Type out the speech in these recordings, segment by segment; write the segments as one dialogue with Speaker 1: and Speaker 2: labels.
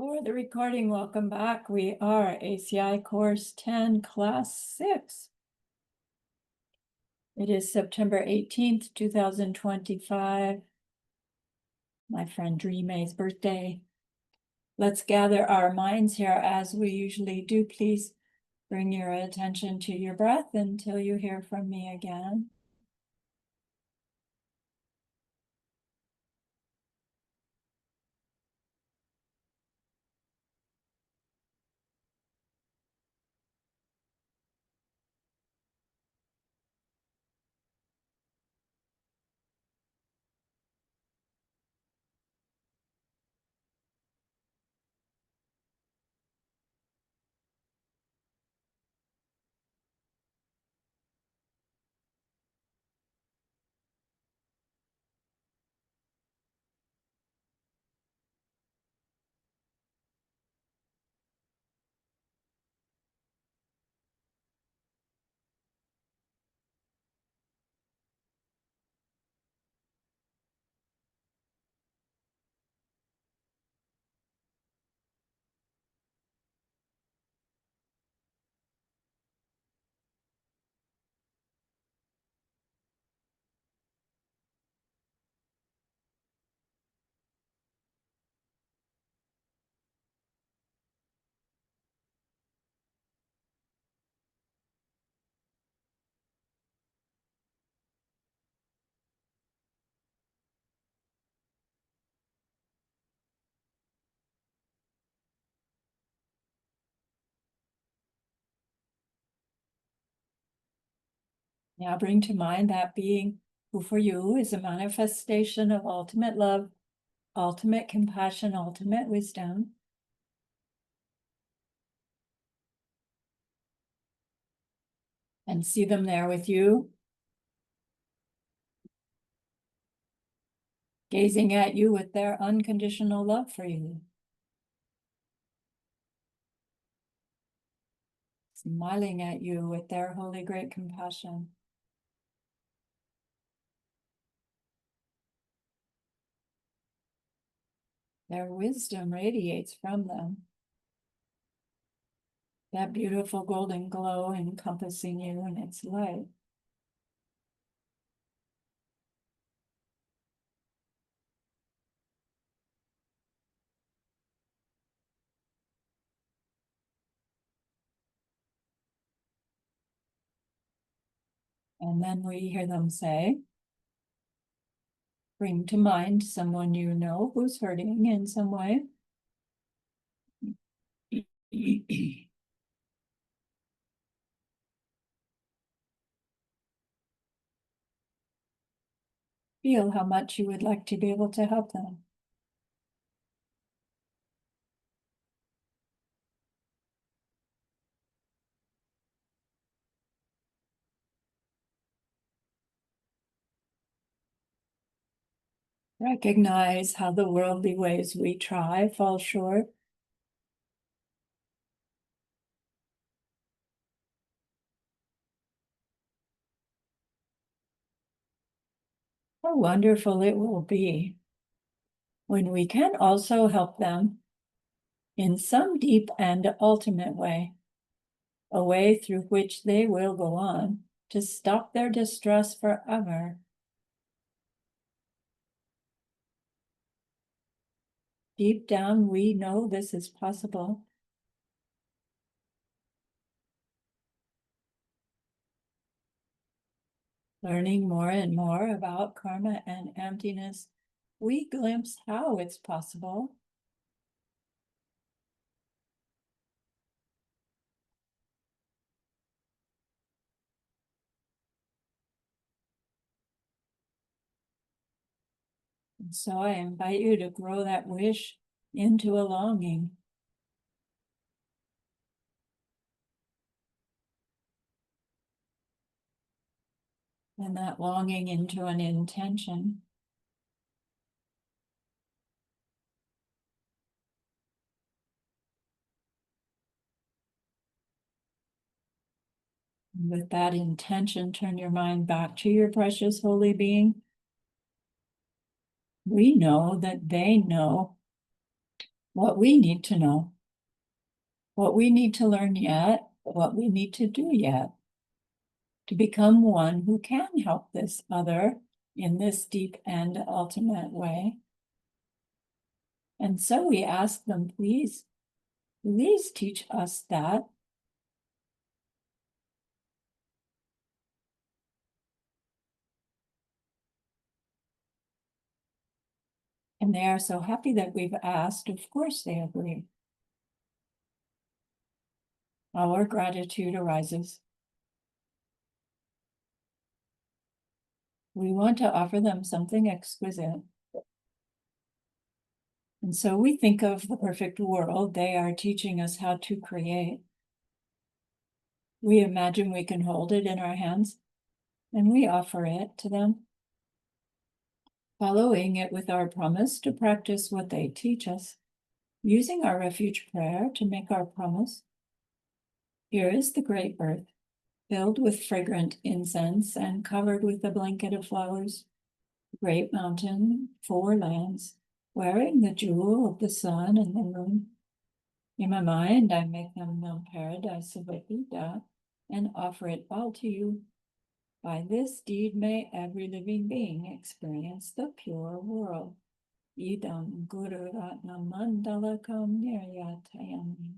Speaker 1: For the recording, welcome back. We are ACI Course 10, Class 6. It is September 18th, 2025. My friend Dreamay's birthday. Let's gather our minds here as we usually do. Please bring your attention to your breath until you hear from me again. Now bring to mind that being who for you is a manifestation of ultimate love, ultimate compassion, ultimate wisdom. And see them there with you, gazing at you with their unconditional love for you. Smiling at you with their holy great compassion. Their wisdom radiates from them. That beautiful golden glow encompassing you in its light. And then we hear them say, bring to mind someone you know who's hurting in some way. Feel how much you would like to be able to help them. Recognize how the worldly ways we try fall short. How wonderful it will be when we can also help them in some deep and ultimate way, a way through which they will go on to stop their distress forever. Deep down, we know this is possible. Learning more and more about karma and emptiness, we glimpse how it's possible. And so I invite you to grow that wish into a longing. And that longing into an intention. And with that intention, turn your mind back to your precious holy being. We know that they know what we need to know, what we need to learn yet, what we need to do yet, to become one who can help this other in this deep and ultimate way. And so we ask them, please teach us that. And they are so happy that we've asked. Of course they agree. Our gratitude arises. We want to offer them something exquisite. And so we think of the perfect world they are teaching us how to create. We imagine we can hold it in our hands, and we offer it to them, following it with our promise to practice what they teach us, using our refuge prayer to make our promise. Here is the great earth, filled with fragrant incense and covered with a blanket of flowers. Great mountain, 4 lands, wearing the jewel of the sun and the moon. In my mind, I make them the paradise of a Buddha and offer it all to you. By this deed, may every living being experience the pure world. Idam Guru Ratna Mandalakam Niryatayami.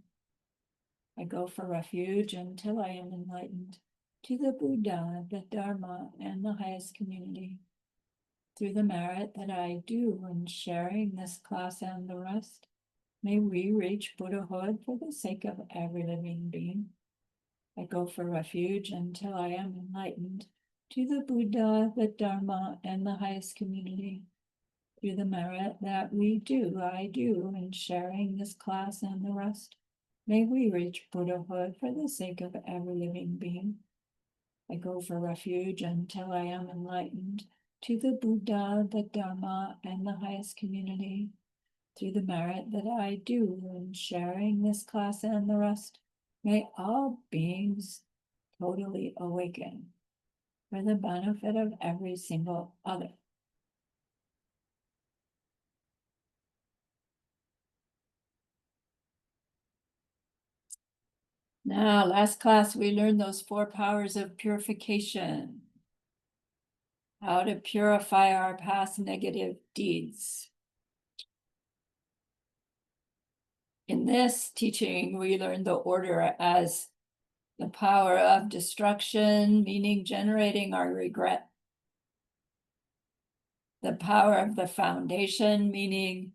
Speaker 1: I go for refuge until I am enlightened to the Buddha, the Dharma, and the highest community. Through the merit that I do in sharing this class and the rest, may we reach Buddhahood for the sake of every living being. I go for refuge until I am enlightened to the Buddha, the Dharma, and the highest community. Through the merit that I do in sharing this class and the rest, may we reach Buddhahood for the sake of every living being. I go for refuge until I am enlightened to the Buddha, the Dharma, and the highest community. Through the merit that I do in sharing this class and the rest, may all beings totally awaken for the benefit of every single other. Now, last class, we learned those 4 powers of purification. How to purify our past negative deeds. In this teaching, we learned the order as the power of destruction, meaning generating our regret. The power of the foundation, meaning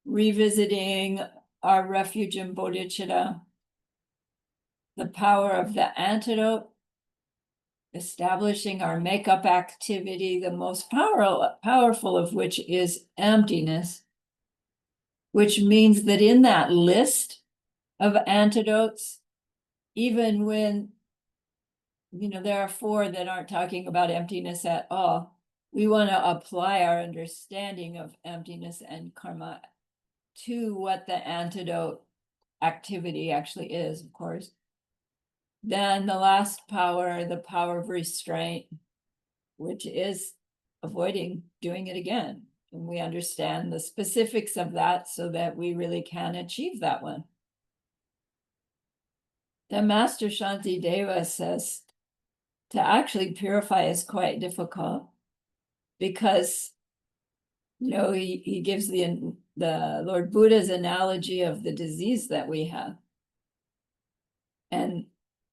Speaker 1: revisiting our refuge in bodhicitta. The power of the antidote, establishing our makeup activity, the most powerful of which is emptiness, which means that in that list of antidotes, even when, there are 4 that aren't talking about emptiness at all, we want to apply our understanding of emptiness and karma to what the antidote activity actually is, of course. Then the last power, the power of restraint, which is avoiding doing it again. And we understand the specifics of that so that we really can achieve that one. The Master Shantideva says to actually purify is quite difficult because, he gives the Lord Buddha's analogy of the disease that we have. And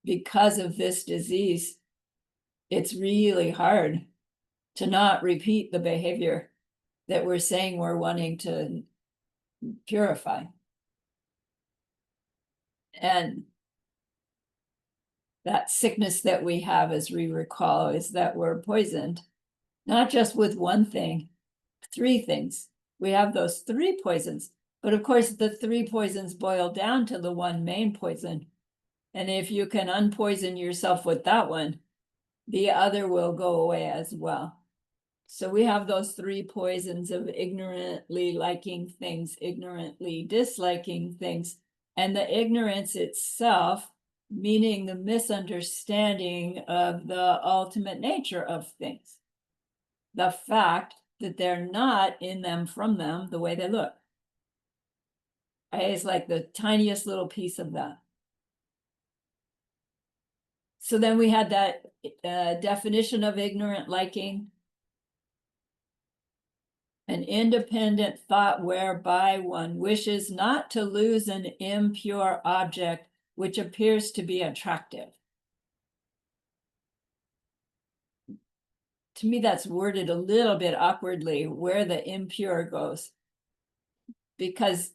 Speaker 1: because of this disease, it's really hard to not repeat the behavior that we're saying we're wanting to purify. And that sickness that we have, as we recall, is that we're poisoned, not just with one thing, 3 things. We have those 3 poisons, but of course the 3 poisons boil down to the one main poison. And if you can unpoison yourself with that one, the other will go away as well. So we have those 3 poisons of ignorantly liking things, ignorantly disliking things, and the ignorance itself, meaning the misunderstanding of the ultimate nature of things. The fact that they're not in them from them the way they look. It's like the tiniest little piece of that. So then we had that definition of ignorant liking. An independent thought whereby one wishes not to lose an impure object which appears to be attractive. To me, that's worded a little bit awkwardly where the impure goes, because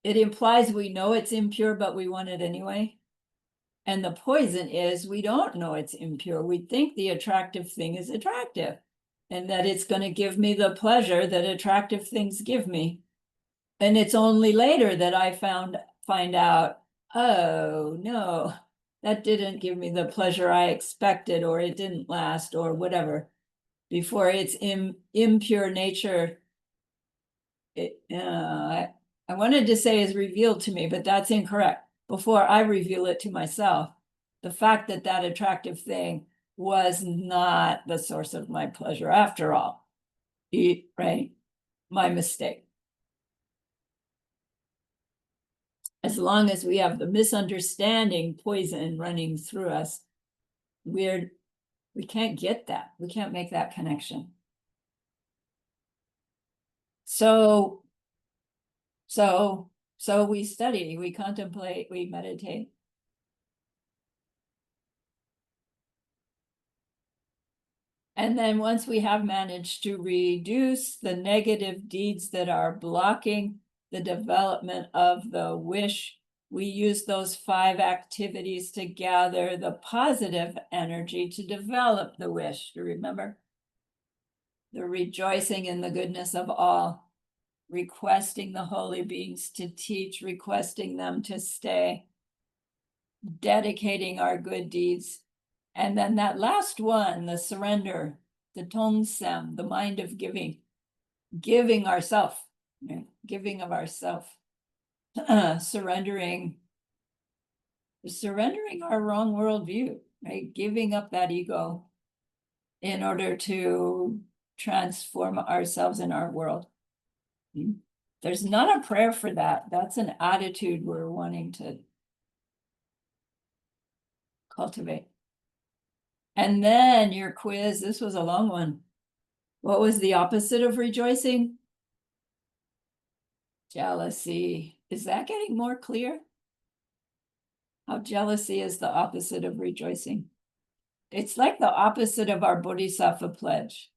Speaker 1: it implies we know it's impure, but we want it anyway. And the poison is we don't know it's impure. We think the attractive thing is attractive and that it's going to give me the pleasure that attractive things give me. And it's only later that I find out, oh no, that didn't give me the pleasure I expected, or it didn't last, or whatever. Before its impure nature, I wanted to say is revealed to me, but that's incorrect. Before I reveal it to myself, the fact that that attractive thing was not the source of my pleasure after all, right? My mistake. As long as we have the misunderstanding poison running through us, we can't get that. We can't make that connection. So we study, we contemplate, we meditate. And then once we have managed to reduce the negative deeds that are blocking the development of the wish, we use those 5 activities to gather the positive energy to develop the wish. Do you remember? The rejoicing in the goodness of all, requesting the holy beings to teach, requesting them to stay, dedicating our good deeds. And then that last one, the surrender, the tongsam, the mind of giving, giving ourself, giving of ourself, surrendering our wrong worldview, right? Giving up that ego in order to transform ourselves in our world. There's not a prayer for that. That's an attitude we're wanting to cultivate. And then your quiz, this was a long one. What was the opposite of rejoicing? Jealousy. Is that getting more clear? How jealousy is the opposite of rejoicing. It's like the opposite of our Bodhisattva pledge.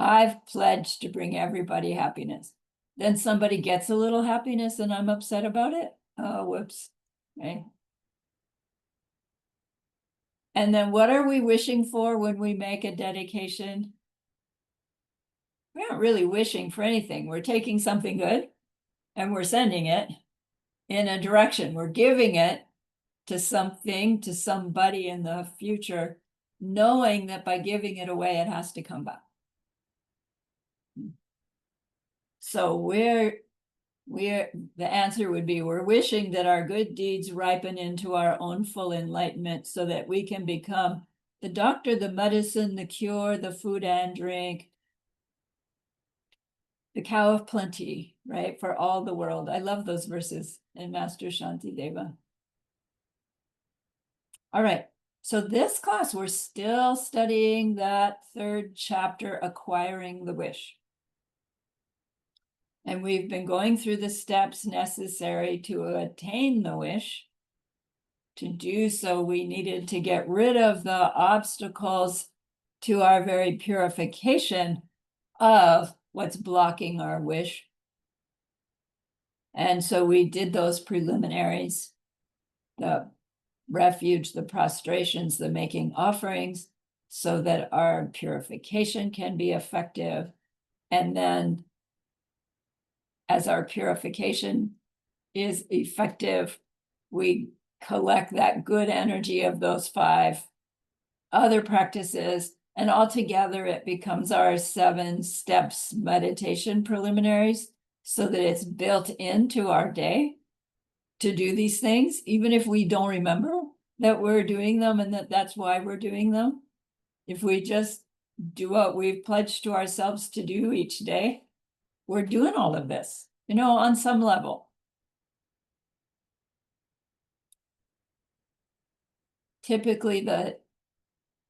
Speaker 1: I've pledged to bring everybody happiness. Then somebody gets a little happiness and I'm upset about it. Oh, whoops. Right. And then what are we wishing for when we make a dedication? We aren't really wishing for anything. We're taking something good and we're sending it in a direction. We're giving it to something, to somebody in the future, knowing that by giving it away, it has to come back. So the answer would be, we're wishing that our good deeds ripen into our own full enlightenment so that we can become the doctor, the medicine, the cure, the food and drink, the cow of plenty, right? For all the world. I love those verses in Master Shantideva. All right. So this class, we're still studying that 3rd chapter, Acquiring the Wish. And we've been going through the steps necessary to attain the wish. To do so, we needed to get rid of the obstacles to our very purification of what's blocking our wish. And so we did those preliminaries, the refuge, the prostrations, the making offerings, so that our purification can be effective. And then as our purification is effective, we collect that good energy of those 5 other practices, and altogether it becomes our 7 steps meditation preliminaries, so that it's built into our day to do these things, even if we don't remember that we're doing them and that's why we're doing them. If we just do what we've pledged to ourselves to do each day, we're doing all of this, on some level. typically the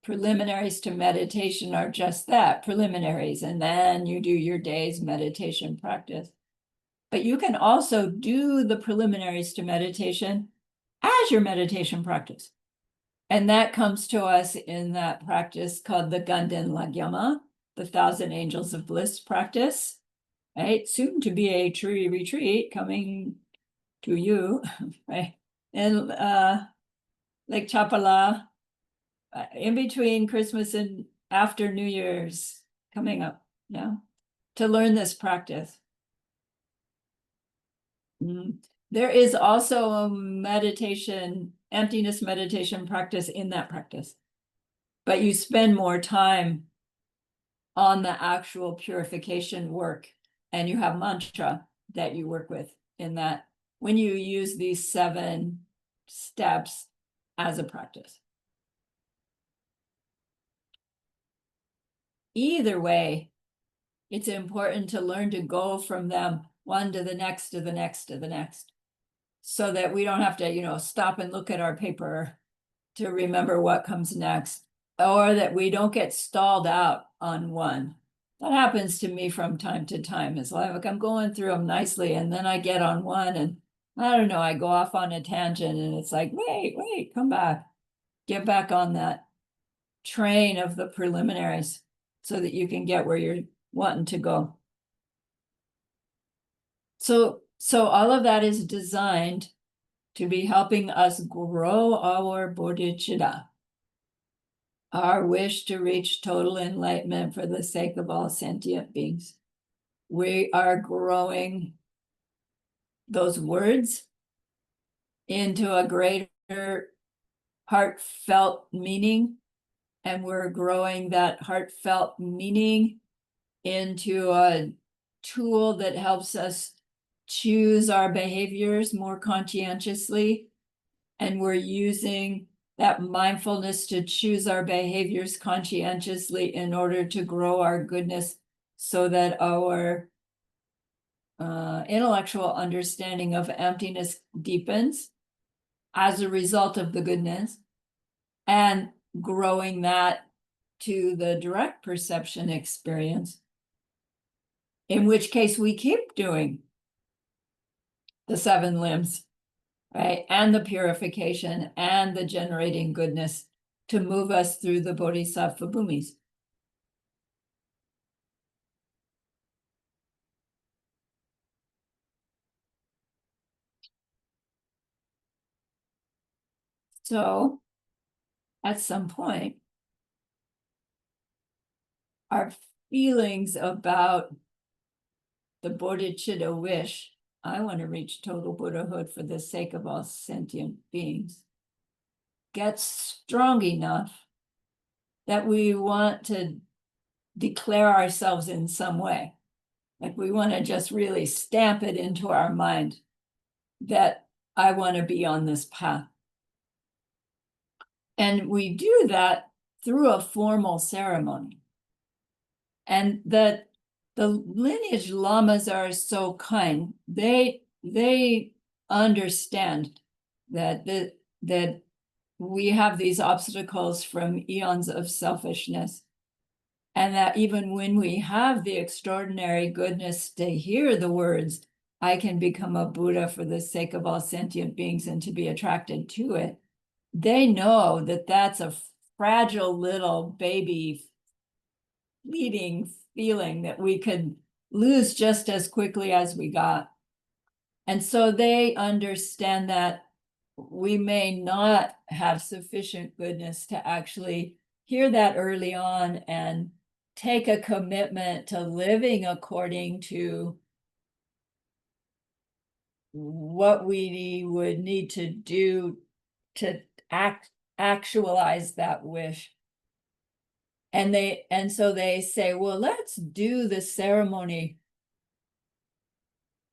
Speaker 1: preliminaries to meditation are just that, preliminaries, and then you do your day's meditation practice. But you can also do the preliminaries to meditation as your meditation practice. And that comes to us in that practice called the Ganden Lagyama, the 1,000 Angels of Bliss practice, right? Soon to be a tree retreat coming to you, right? And Lake Chapala, in between Christmas and after New Year's coming up, yeah, to learn this practice. There is also a meditation, emptiness meditation practice in that practice, but you spend more time on the actual purification work, and you have mantra that you work with in that when you use these 7 steps as a practice. Either way, it's important to learn to go from them one to the next, to the next, to the next, so that we don't have to, stop and look at our paper to remember what comes next, or that we don't get stalled out on one. That happens to me from time to time. It's like I'm going through them nicely, and then I get on one, and I don't know, I go off on a tangent, and it's like, wait, come back. Get back on that train of the preliminaries so that you can get where you're wanting to go. So all of that is designed to be helping us grow our bodhicitta, our wish to reach total enlightenment for the sake of all sentient beings. We are growing those words into a greater heartfelt meaning, and we're growing that heartfelt meaning into a tool that helps us choose our behaviors more conscientiously, and we're using that mindfulness to choose our behaviors conscientiously in order to grow our goodness, so that our intellectual understanding of emptiness deepens as a result of the goodness, and growing that to the direct perception experience, in which case we keep doing the 7 limbs, right? And the purification and the generating goodness to move us through the Bodhisattva bhumis. So at some point, our feelings about the bodhicitta wish, I want to reach total Buddhahood for the sake of all sentient beings, gets strong enough that we want to declare ourselves in some way. Like we want to just really stamp it into our mind that I want to be on this path. And we do that through a formal ceremony. And the lineage lamas are so kind. They understand that we have these obstacles from eons of selfishness, and that even when we have the extraordinary goodness to hear the words, I can become a Buddha for the sake of all sentient beings, and to be attracted to it, they know that that's a fragile little baby fleeting feeling that we could lose just as quickly as we got. And so they understand that we may not have sufficient goodness to actually hear that early on and take a commitment to living according to what we would need to do to actualize that wish. And so they say, well, let's do the ceremony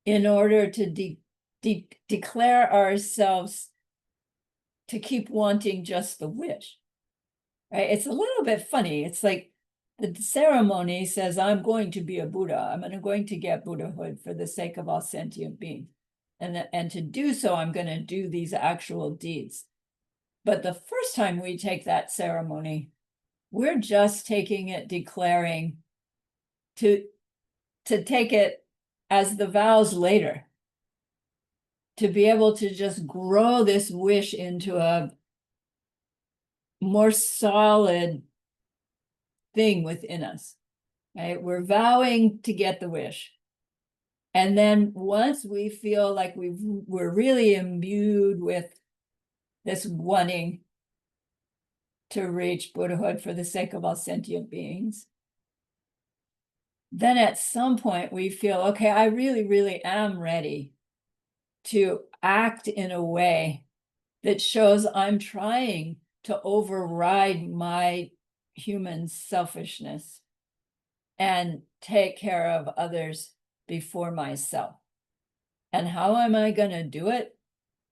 Speaker 1: in order to declare ourselves to keep wanting just the wish, right? It's a little bit funny. It's like the ceremony says, I'm going to be a Buddha. I'm going to get Buddhahood for the sake of all sentient beings. And to do so, I'm going to do these actual deeds. But the first time we take that ceremony, we're just taking it, declaring to take it as the vows later, to be able to just grow this wish into a more solid thing within us, right? We're vowing to get the wish. And then once we feel like we're really imbued with this wanting to reach Buddhahood for the sake of all sentient beings, then at some point we feel, okay, I really, really am ready to act in a way that shows I'm trying to override my human selfishness and take care of others before myself. And how am I going to do it?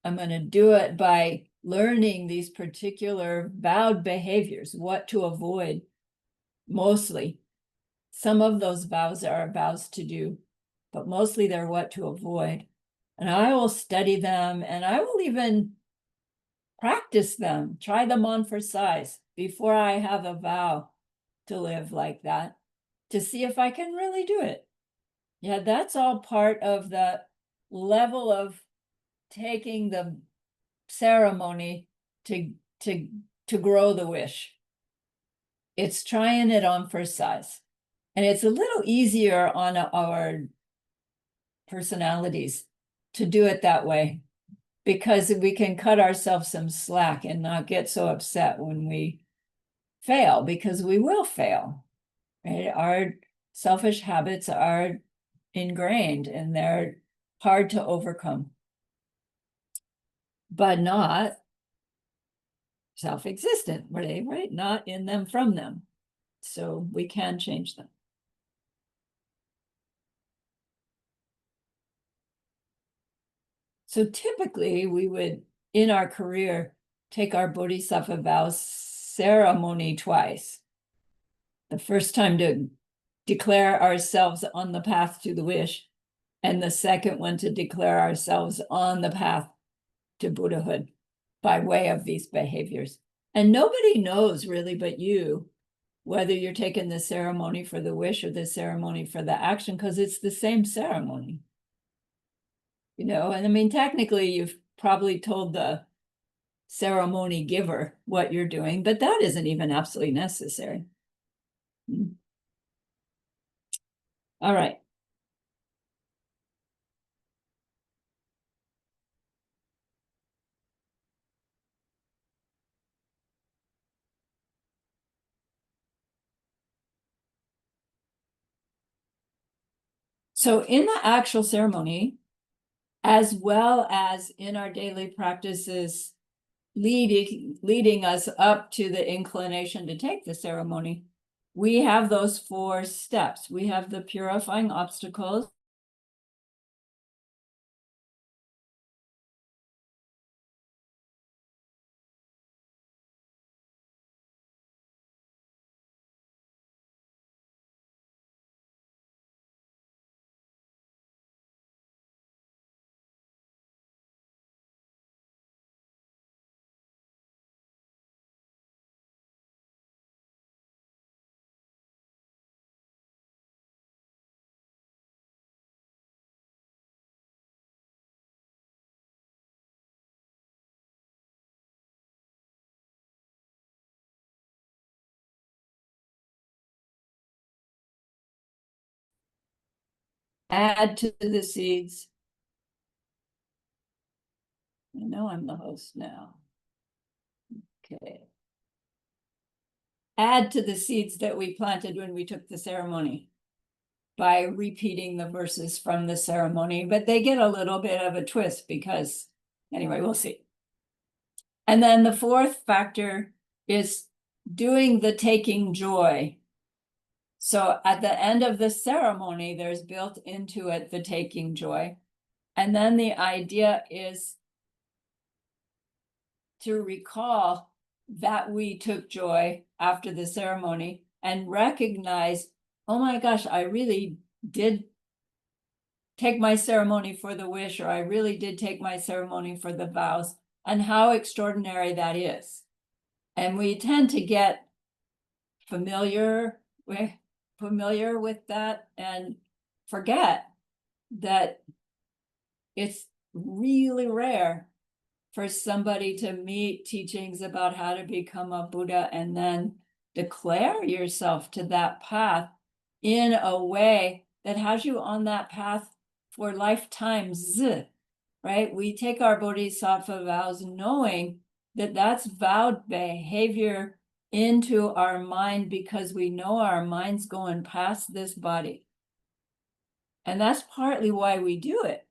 Speaker 1: I'm going to do it by learning these particular vowed behaviors, what to avoid mostly. Some of those vows are vows to do, but mostly they're what to avoid. And I will study them, and I will even practice them, try them on for size before I have a vow to live like that, to see if I can really do it. Yeah, that's all part of the level of taking the ceremony to grow the wish. It's trying it on for size. And it's a little easier on our personalities to do it that way, because we can cut ourselves some slack and not get so upset when we fail, because we will fail, right? Our selfish habits are ingrained and they're hard to overcome, but not self-existent, right? Not in them, from them. So we can change them. So typically we would, in our career, take our Bodhisattva vows ceremony twice. The first time to declare ourselves on the path to the wish, and the second one to declare ourselves on the path to Buddhahood by way of these behaviors. And nobody knows really but you whether you're taking the ceremony for the wish or the ceremony for the action, because it's the same ceremony. And I mean, technically you've probably told the ceremony giver what you're doing, but that isn't even absolutely necessary. All right. So in the actual ceremony, as well as in our daily practices, leading us up to the inclination to take the ceremony, we have those 4 steps. We have the purifying obstacles, add to the seeds. I know I'm the host now. Okay. Add to the seeds that we planted when we took the ceremony by repeating the verses from the ceremony, but they get a little bit of a twist because, anyway, we'll see. And then the 4th factor is doing the taking joy. So at the end of the ceremony, there's built into it the taking joy. And then the idea is to recall that we took joy after the ceremony and recognize, oh my gosh, I really did take my ceremony for the wish, or I really did take my ceremony for the vows. and how extraordinary that is. And we tend to get familiar with that and forget that it's really rare for somebody to meet teachings about how to become a Buddha and then declare yourself to that path in a way that has you on that path for lifetimes, right? We take our Bodhisattva vows knowing that that's vowed behavior into our mind because we know our mind's going past this body. And that's partly why we do it,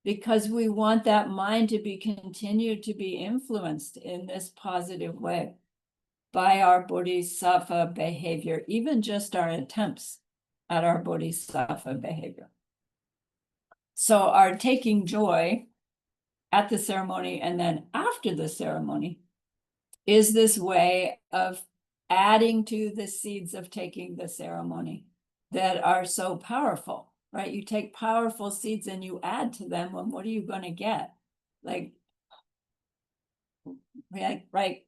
Speaker 1: because we want that mind to be continued to be influenced in this positive way by our Bodhisattva behavior, even just our attempts at our Bodhisattva behavior. So our taking joy at the ceremony and then after the ceremony is this way of adding to the seeds of taking the ceremony that are so powerful, right? You take powerful seeds and you add to them, and what are you going to get? Like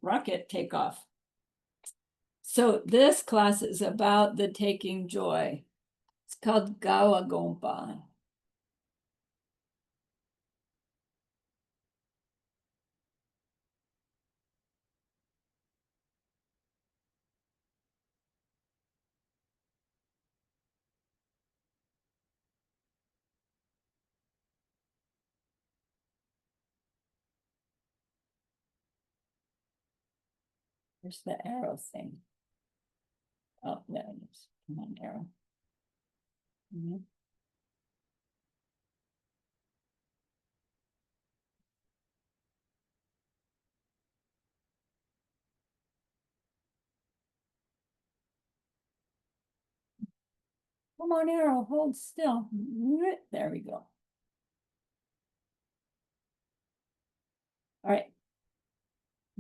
Speaker 1: rocket takeoff. So this class is about the taking joy. It's called Gawa Gompa. There's the arrow thing. Oh, there it is. Come on, arrow. Mm-hmm. Come on, arrow, hold still. There we go. All right.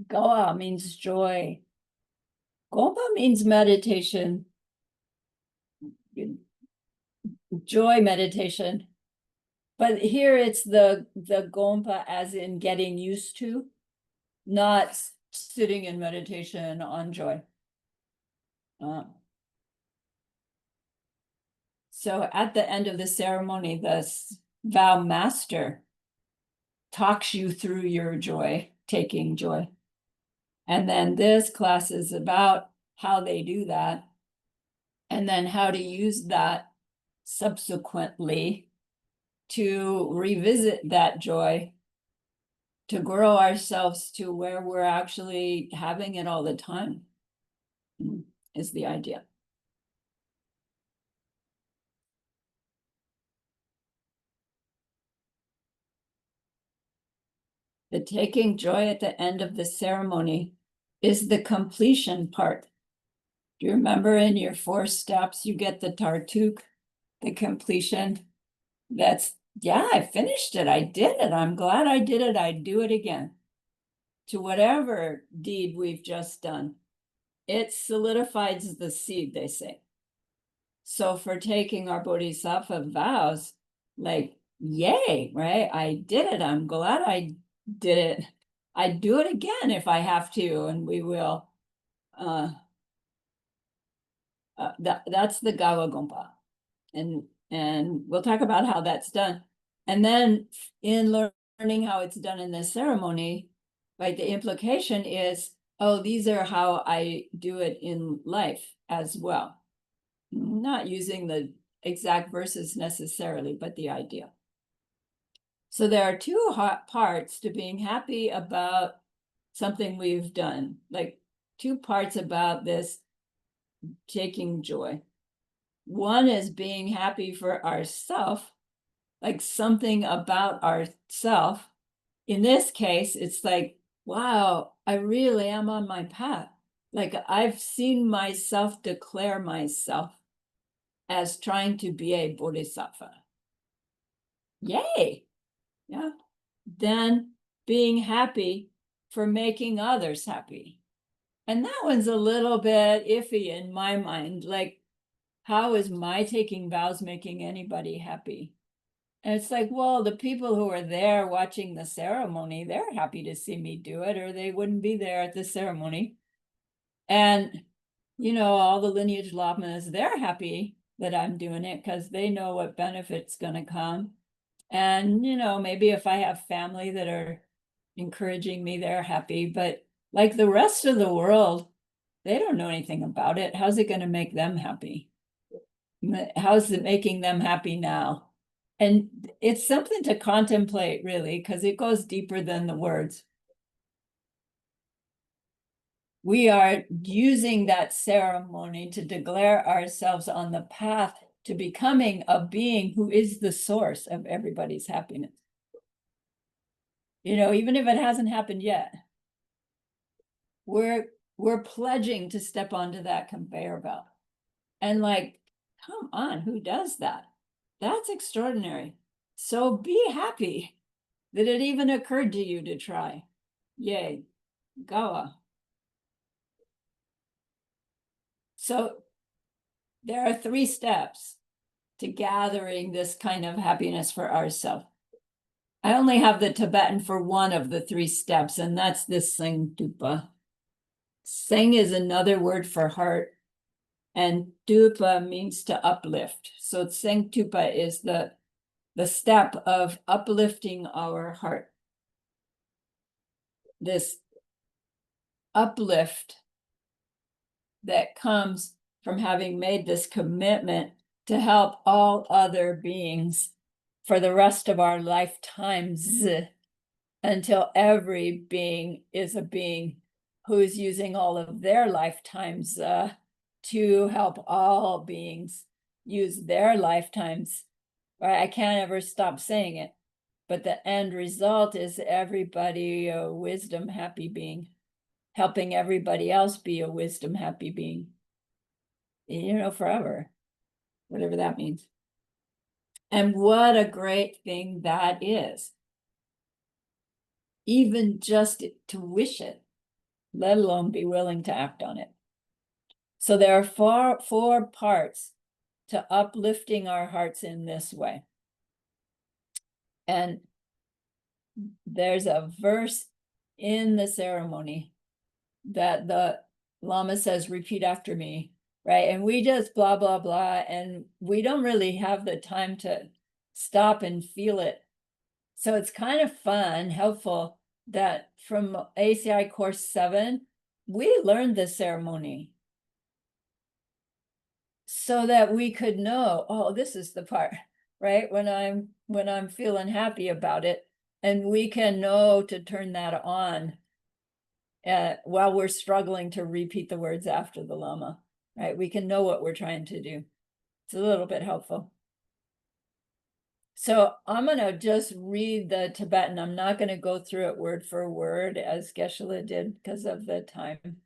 Speaker 1: Goa means joy. Gompa means meditation. Joy meditation. But here it's the Gompa as in getting used to, not sitting in meditation on joy. So at the end of the ceremony, the vow master talks you through your joy, taking joy. And then this class is about how they do that, and then how to use that subsequently to revisit that joy, to grow ourselves to where we're actually having it all the time, is the idea. The taking joy at the end of the ceremony is the completion part. Do you remember in your 4 steps, you get the tartuk, the completion? That's, yeah, I finished it. I did it. I'm glad I did it. I'd do it again. To whatever deed we've just done, it solidifies the seed, they say. So for taking our Bodhisattva vows, like, yay, right? I did it. I'm glad I did it. I'd do it again if I have to, and we will. That's the Gawa Gompa. And we'll talk about how that's done. And then in learning how it's done in this ceremony, right, the implication is, oh, these are how I do it in life as well. Not using the exact verses necessarily, but the idea. So there are 2 parts to being happy about something we've done, like 2 parts about this taking joy. One is being happy for ourself, like something about ourself. In this case, it's like, wow, I really am on my path. Like I've seen myself declare myself as trying to be a bodhisattva. Yay. Yeah. Then being happy for making others happy. And that one's a little bit iffy in my mind. Like, how is my taking vows making anybody happy? And it's like, well, the people who are there watching the ceremony, they're happy to see me do it, or they wouldn't be there at the ceremony. And, all the lineage lamas, they're happy that I'm doing it because they know what benefit's going to come. And, maybe if I have family that are encouraging me, they're happy. But like the rest of the world, they don't know anything about it. How's it going to make them happy? How's it making them happy now? And it's something to contemplate, really, because it goes deeper than the words. We are using that ceremony to declare ourselves on the path to becoming a being who is the source of everybody's happiness. Even if it hasn't happened yet, we're pledging to step onto that conveyor belt. And like, come on, who does that? That's extraordinary. So be happy that it even occurred to you to try. Yay, Gawa. So there are 3 steps to gathering this kind of happiness for ourselves. I only have the Tibetan for one of the 3 steps, and that's this Seng Dupa. Seng is another word for heart, and Dupa means to uplift. So Seng Dupa is the step of uplifting our heart. This uplift that comes from having made this commitment to help all other beings for the rest of our lifetimes until every being is a being who is using all of their lifetimes to help all beings use their lifetimes. Right? I can't ever stop saying it, but the end result is everybody a wisdom happy being, helping everybody else be a wisdom happy being, forever, whatever that means. And what a great thing that is. Even just to wish it, let alone be willing to act on it. So there are four parts to uplifting our hearts in this way. And there's a verse in the ceremony that the Lama says, repeat after me, right? And we just blah, blah, blah. And we don't really have the time to stop and feel it. So it's kind of fun, helpful that from ACI course 7, we learned the ceremony so that we could know, oh, this is the part, right? When I'm feeling happy about it, and we can know to turn that on while we're struggling to repeat the words after the Lama, right? We can know what we're trying to do. It's a little bit helpful. So I'm going to just read the Tibetan. I'm not going to go through it word for word as Geshe-la did because of the time.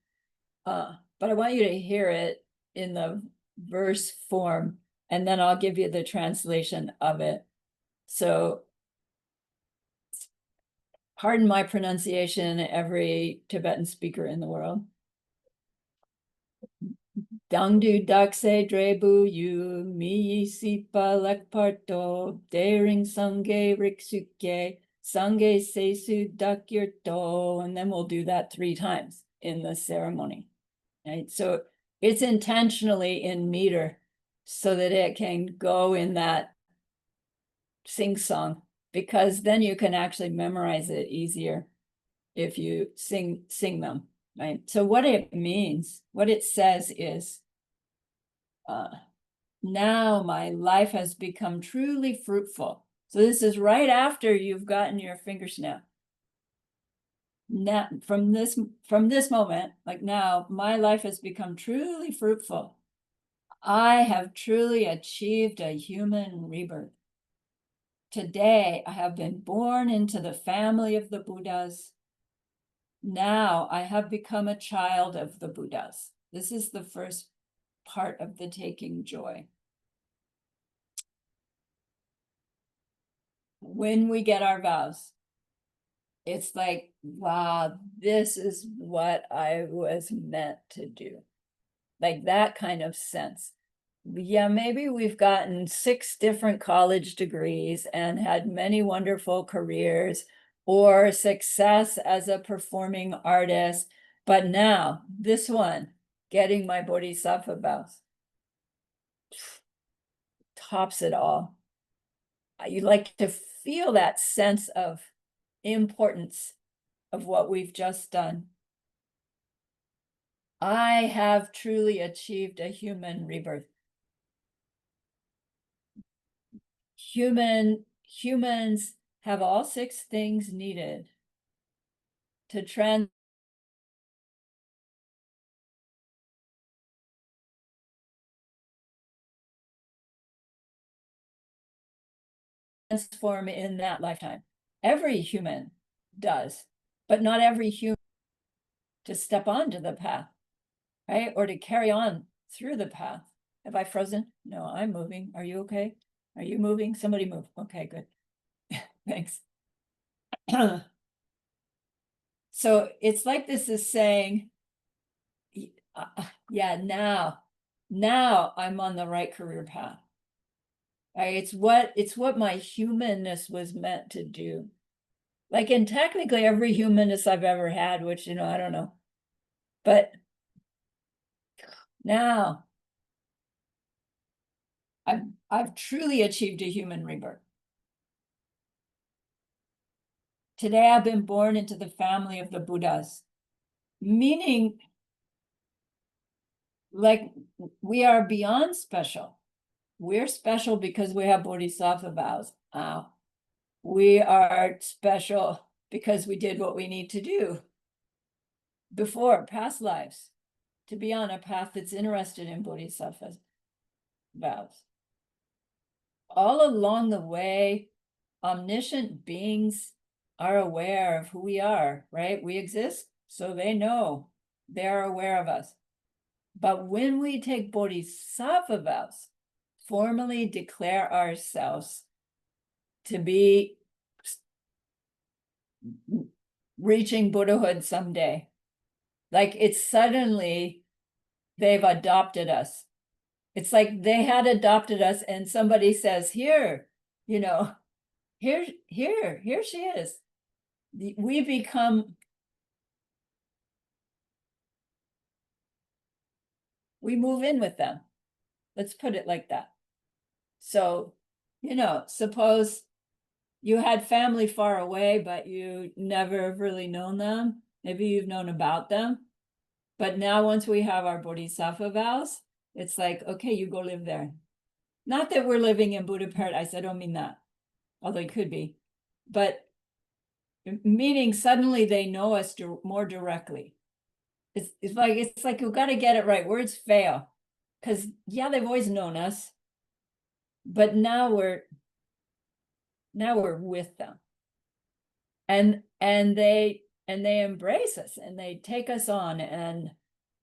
Speaker 1: But I want you to hear it in the verse form, and then I'll give you the translation of it. So pardon my pronunciation, every Tibetan speaker in the world. Dangdu dakse drebu yu mi sipa lekparto daring sange riksuke sange sesu dakyurto, and then we'll do that 3 times in the ceremony. Right? So it's intentionally in meter so that it can go in that sing song, because then you can actually memorize it easier if you sing them, right? So what it means, what it says is, now my life has become truly fruitful. So this is right after you've gotten your finger snap. Now, from this moment, like now, my life has become truly fruitful. I have truly achieved a human rebirth. Today, I have been born into the family of the Buddhas. Now I have become a child of the Buddhas. This is the first part of the taking joy. When we get our vows, it's like, wow, this is what I was meant to do. Like that kind of sense. yeah, maybe we've gotten 6 different college degrees and had many wonderful careers or success as a performing artist. But now, this one, getting my Bodhisattva vows, tops it all. You like to feel that sense of importance of what we've just done. I have truly achieved a human rebirth. Humans have all 6 things needed to transform in that lifetime. Every human does, but not every human to step onto the path, right? Or to carry on through the path. Have I frozen? No, I'm moving. Are you okay? Are you moving? Somebody move. Okay, good. Thanks. So it's like this is saying, yeah, now I'm on the right career path. Right? It's what my humanness was meant to do. Like, and technically every humanness I've ever had, which, I don't know, but now I've truly achieved a human rebirth. Today I've been born into the family of the Buddhas, meaning like we are beyond special. We're special because we have Bodhisattva vows. We are special because we did what we need to do before, past lives, to be on a path that's interested in Bodhisattva vows. All along the way, omniscient beings are aware of who we are, right? We exist, so they know. They're aware of us. But when we take Bodhisattva vows, formally declare ourselves to be reaching Buddhahood someday, like it's suddenly they've adopted us. It's like they had adopted us and somebody says, here, here she is. We become, we move in with them. Let's put it like that. So, suppose you had family far away, but you never really known them. Maybe you've known about them. But now once we have our Bodhisattva vows, it's like, okay, you go live there. Not that we're living in Buddha paradise. I don't mean that, although it could be. But meaning suddenly they know us more directly. It's like you've got to get it right. Words fail. Because yeah, they've always known us, but now we're with them. And they embrace us and they take us on and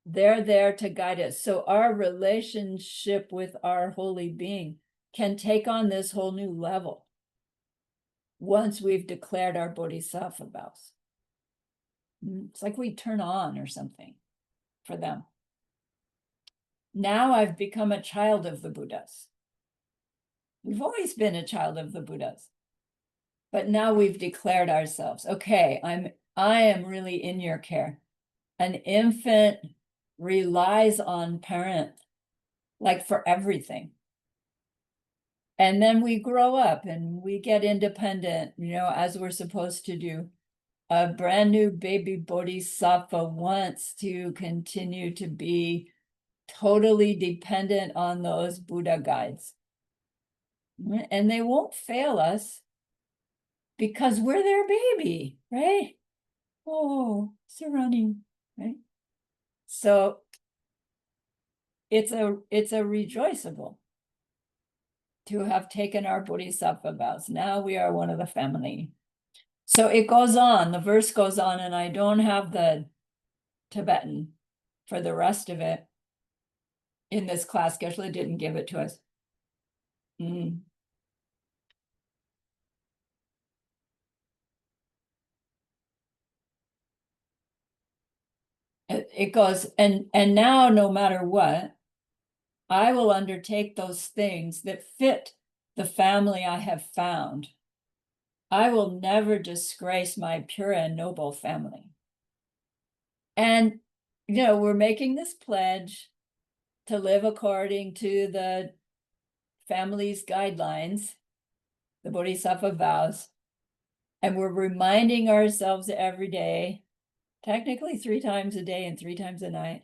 Speaker 1: they're there to guide us. So our relationship with our holy being can take on this whole new level once we've declared our Bodhisattva vows. It's like we turn on or something for them. Now I've become a child of the Buddhas. We've always been a child of the Buddhas. But now we've declared ourselves, okay, I am really in your care. An infant relies on parent, like for everything. And then we grow up and we get independent, as we're supposed to do. A brand new baby Bodhisattva wants to continue to be totally dependent on those Buddha guides. And they won't fail us because we're their baby, right? Oh, running, right? So it's a rejoicable to have taken our Bodhisattva vows. Now we are one of the family. So it goes on, the verse goes on, and I don't have the Tibetan for the rest of it in this class. Geshe didn't give it to us. It goes, and now no matter what, I will undertake those things that fit the family I have found. I will never disgrace my pure and noble family. And, we're making this pledge to live according to the family's guidelines, the Bodhisattva vows. And we're reminding ourselves every day, technically 3 times a day and 3 times a night,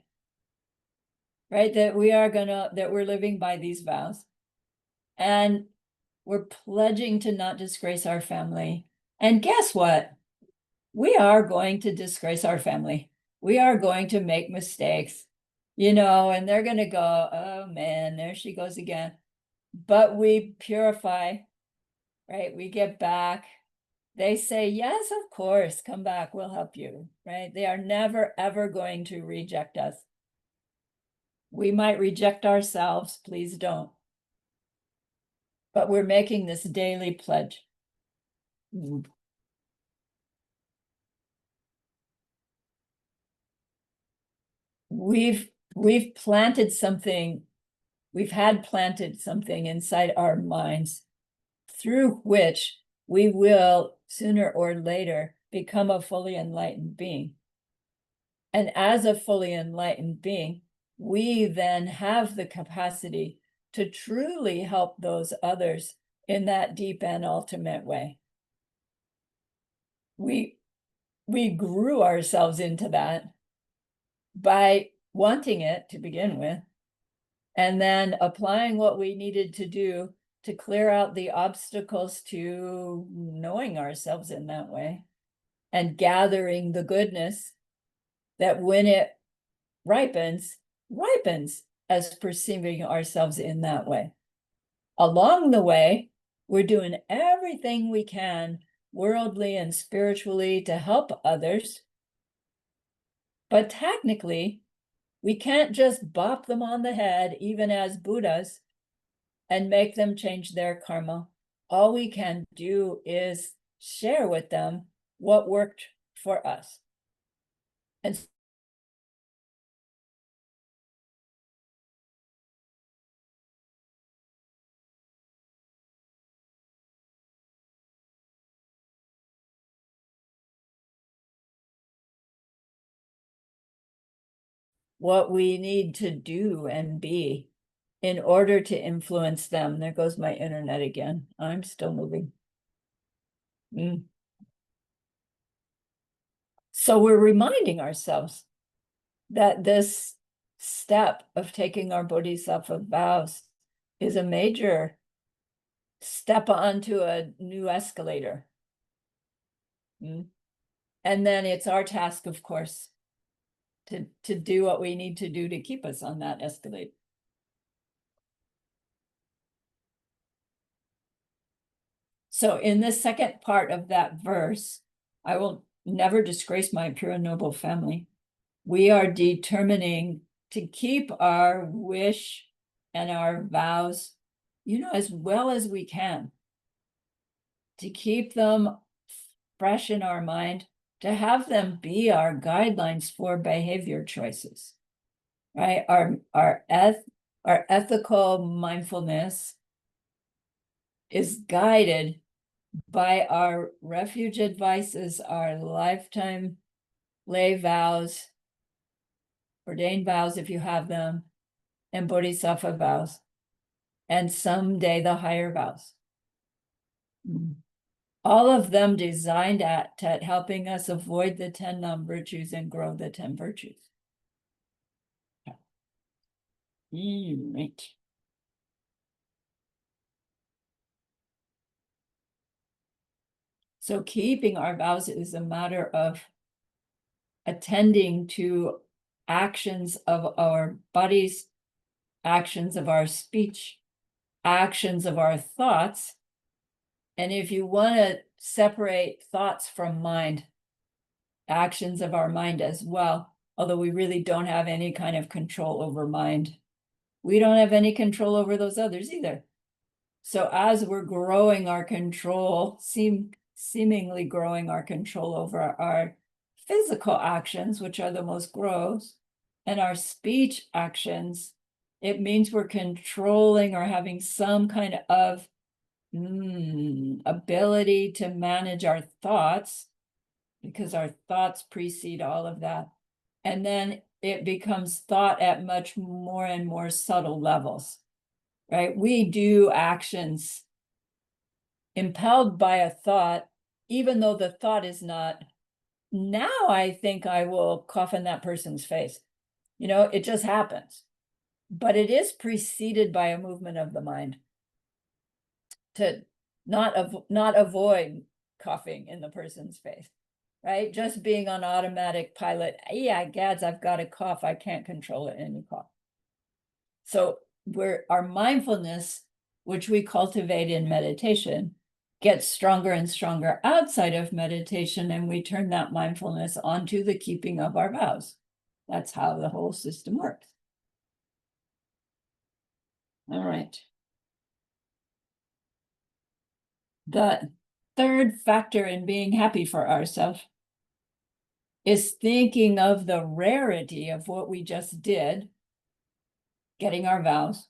Speaker 1: right? That we're living by these vows. And we're pledging to not disgrace our family. And guess what? We are going to disgrace our family. We are going to make mistakes, and they're going to go, oh man, there she goes again. But we purify, right? We get back. They say, yes, of course, come back, we'll help you, right? They are never, ever going to reject us. We might reject ourselves, please don't. But we're making this daily pledge. We've planted something, we've had planted something inside our minds through which we will sooner or later become a fully enlightened being. And as a fully enlightened being, we then have the capacity to truly help those others in that deep and ultimate way. We grew ourselves into that by wanting it to begin with, and then applying what we needed to do to clear out the obstacles to knowing ourselves in that way, and gathering the goodness that when it ripens as perceiving ourselves in that way. Along the way, we're doing everything we can, worldly and spiritually, to help others. But technically, we can't just bop them on the head, even as Buddhas, and make them change their karma. All we can do is share with them what worked for us. And what we need to do and be in order to influence them. There goes my internet again. I'm still moving. So we're reminding ourselves that this step of taking our Bodhisattva vows is a major step onto a new escalator. And then it's our task, of course, to do what we need to do to keep us on that escalator. So in the second part of that verse, I will never disgrace my pure and noble family. We are determining to keep our wish and our vows, as well as we can, to keep them fresh in our mind, to have them be our guidelines for behavior choices, right? Our ethical mindfulness is guided by our refuge advices, our lifetime lay vows, ordained vows if you have them, and Bodhisattva vows, and someday the higher vows. All of them designed at helping us avoid the 10 non-virtues and grow the 10 virtues. Right. So keeping our vows is a matter of attending to actions of our bodies, actions of our speech, actions of our thoughts. And if you want to separate thoughts from mind, actions of our mind as well, although we really don't have any kind of control over mind, we don't have any control over those others either. So as we're growing our control, seemingly growing our control over our physical actions, which are the most gross, and our speech actions, It means we're controlling or having some kind of ability to manage our thoughts, because our thoughts precede all of that. And then it becomes thought at much more and more subtle levels, right? We do actions impelled by a thought, even though the thought is not, now I think I will cough in that person's face. You know, it just happens. But it is preceded by a movement of the mind to not avoid coughing in the person's face, right? Just being on automatic pilot. Yeah, gads, I've got a cough. I can't control it, and you cough. So our mindfulness, which we cultivate in meditation, gets stronger and stronger outside of meditation, and we turn that mindfulness onto the keeping of our vows. That's how the whole system works. All right. The third factor in being happy for ourselves is thinking of the rarity of what we just did, getting our vows,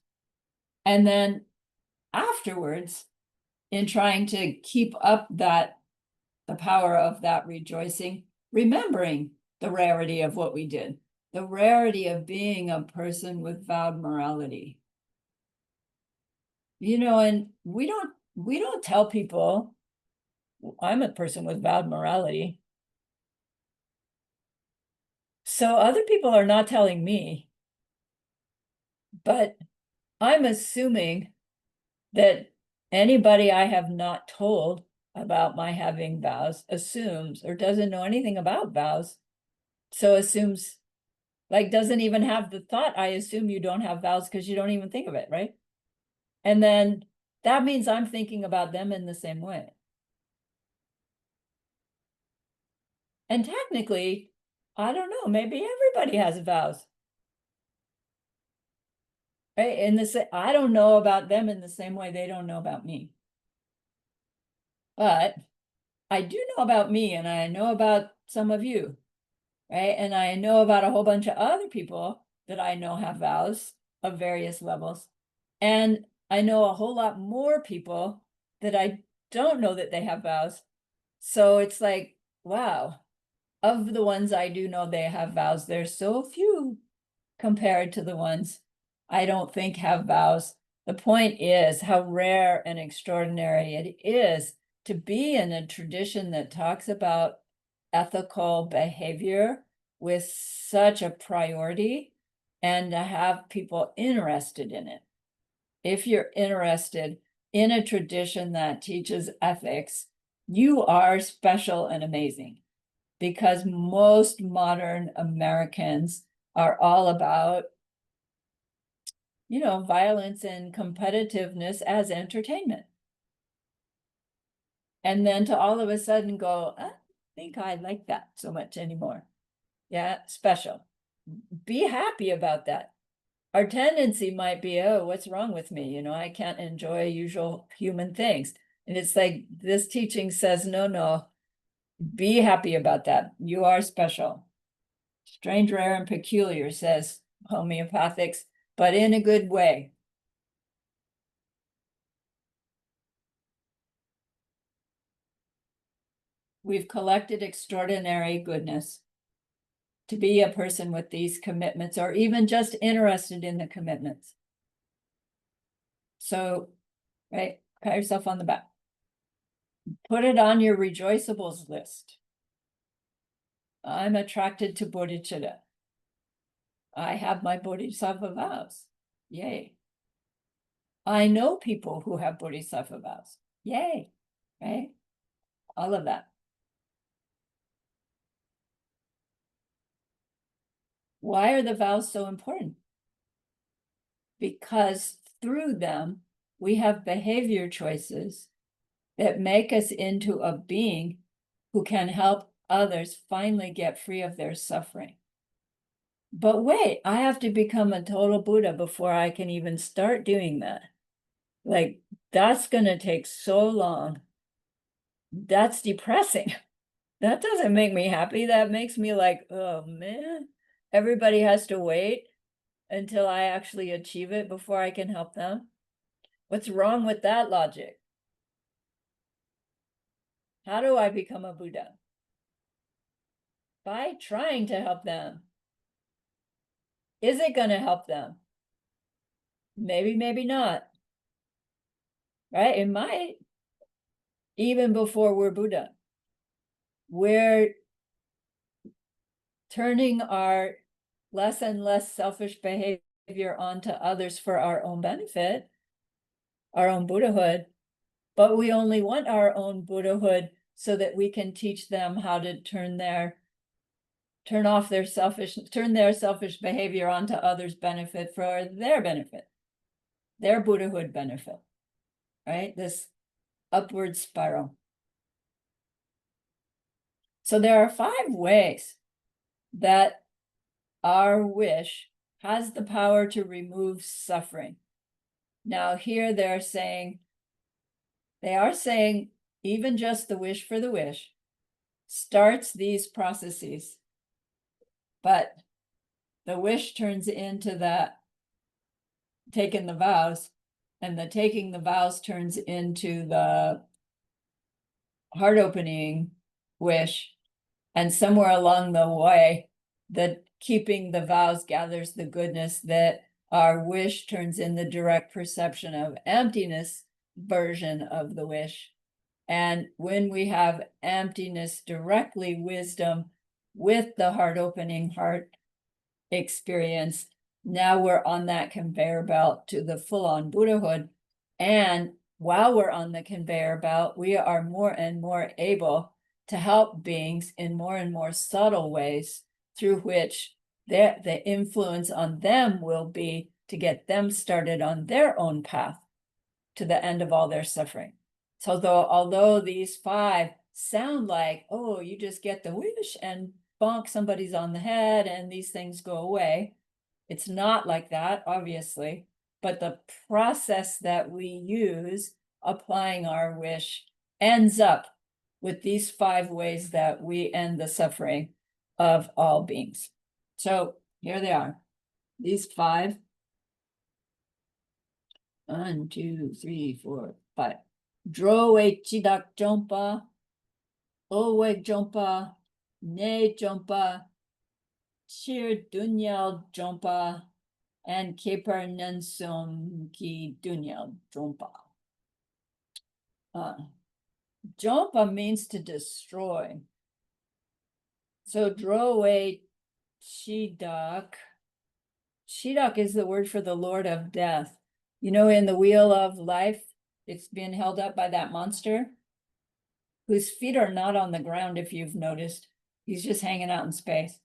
Speaker 1: and then afterwards, in trying to keep up the power of that rejoicing, remembering the rarity of what we did, the rarity of being a person with vowed morality. You know, and we don't tell people, I'm a person with vowed morality. So other people are not telling me, but I'm assuming that anybody I have not told about my having vows assumes or doesn't know anything about vows. So assumes, like, doesn't even have the thought, I assume you don't have vows because you don't even think of it, right? And then that means I'm thinking about them in the same way. And technically, I don't know, maybe everybody has vows. Right? And I don't know about them in the same way they don't know about me. But I do know about me, and I know about some of you, right? And I know about a whole bunch of other people that I know have vows of various levels. And I know a whole lot more people that I don't know that they have vows. So it's like, wow, of the ones I do know they have vows, there's so few compared to the ones I don't think have vows. The point is how rare and extraordinary it is to be in a tradition that talks about ethical behavior with such a priority, and to have people interested in it. If you're interested in a tradition that teaches ethics, you are special and amazing, because most modern Americans are all about, you know, violence and competitiveness as entertainment. And then to all of a sudden go, I don't think I like that so much anymore. Yeah, special. Be happy about that. Our tendency might be, oh, what's wrong with me? You know, I can't enjoy usual human things. And it's like this teaching says, no, be happy about that. You are special. Strange, rare, and peculiar, says homeopathics, but in a good way. We've collected extraordinary goodness to be a person with these commitments, or even just interested in the commitments. So, right, pat yourself on the back. Put it on your rejoiceables list. I'm attracted to bodhicitta. I have my bodhisattva vows. Yay. I know people who have bodhisattva vows. Yay. Right? All of that. Why are the vows so important? Because through them, we have behavior choices that make us into a being who can help others finally get free of their suffering. But wait, I have to become a total Buddha before I can even start doing that. Like, that's going to take so long. That's depressing. That doesn't make me happy. That makes me like, oh man, everybody has to wait. until I actually achieve it before I can help them? What's wrong with that logic? How do I become a Buddha? By trying to help them. Is it going to help them? Maybe, maybe not. Right? It might, even before we're Buddha. We're turning our less and less selfish behavior onto others for our own benefit, our own Buddhahood, but we only want our own Buddhahood so that we can teach them how to turn their selfish behavior onto others' benefit for their benefit, their Buddhahood benefit, right? This upward spiral. So there are 5 ways that our wish has the power to remove suffering. Now here they are saying even just the wish for the wish starts these processes, but the wish turns into that taking the vows, and the taking the vows turns into the heart opening wish, and somewhere along the way, the keeping the vows gathers the goodness that our wish turns in the direct perception of emptiness version of the wish. And when we have emptiness directly, wisdom with the heart opening heart experience, now we're on that conveyor belt to the full-on Buddhahood. And while we're on the conveyor belt, we are more and more able to help beings in more and more subtle ways through which the influence on them will be to get them started on their own path to the end of all their suffering. So although these 5 sound like, oh, you just get the wish and bonk somebody's on the head and these things go away, it's not like that, obviously, but the process that we use applying our wish ends up with these 5 ways that we end the suffering of all beings. So here they are, these 5. 1, 2, 3, 4, 5. Drowe chidak jompa, owe jompa, ne jompa, chir dunyal jompa, and keper nensum ki dunyal jompa. Jompa means to destroy. So drowe chidak. Chidak is the word for the Lord of Death. You know, in the wheel of life, it's been held up by that monster whose feet are not on the ground, if you've noticed. He's just hanging out in space.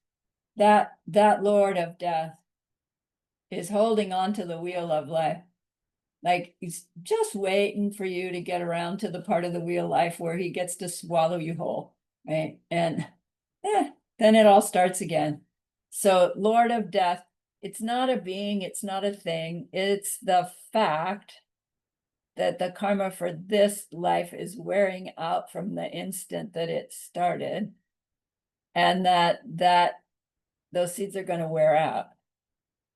Speaker 1: That Lord of Death is holding on to the wheel of life. Like he's just waiting for you to get around to the part of the wheel of life where he gets to swallow you whole, right? And then it all starts again. So Lord of Death, it's not a being, it's not a thing. It's the fact that the karma for this life is wearing out from the instant that it started, and that those seeds are going to wear out.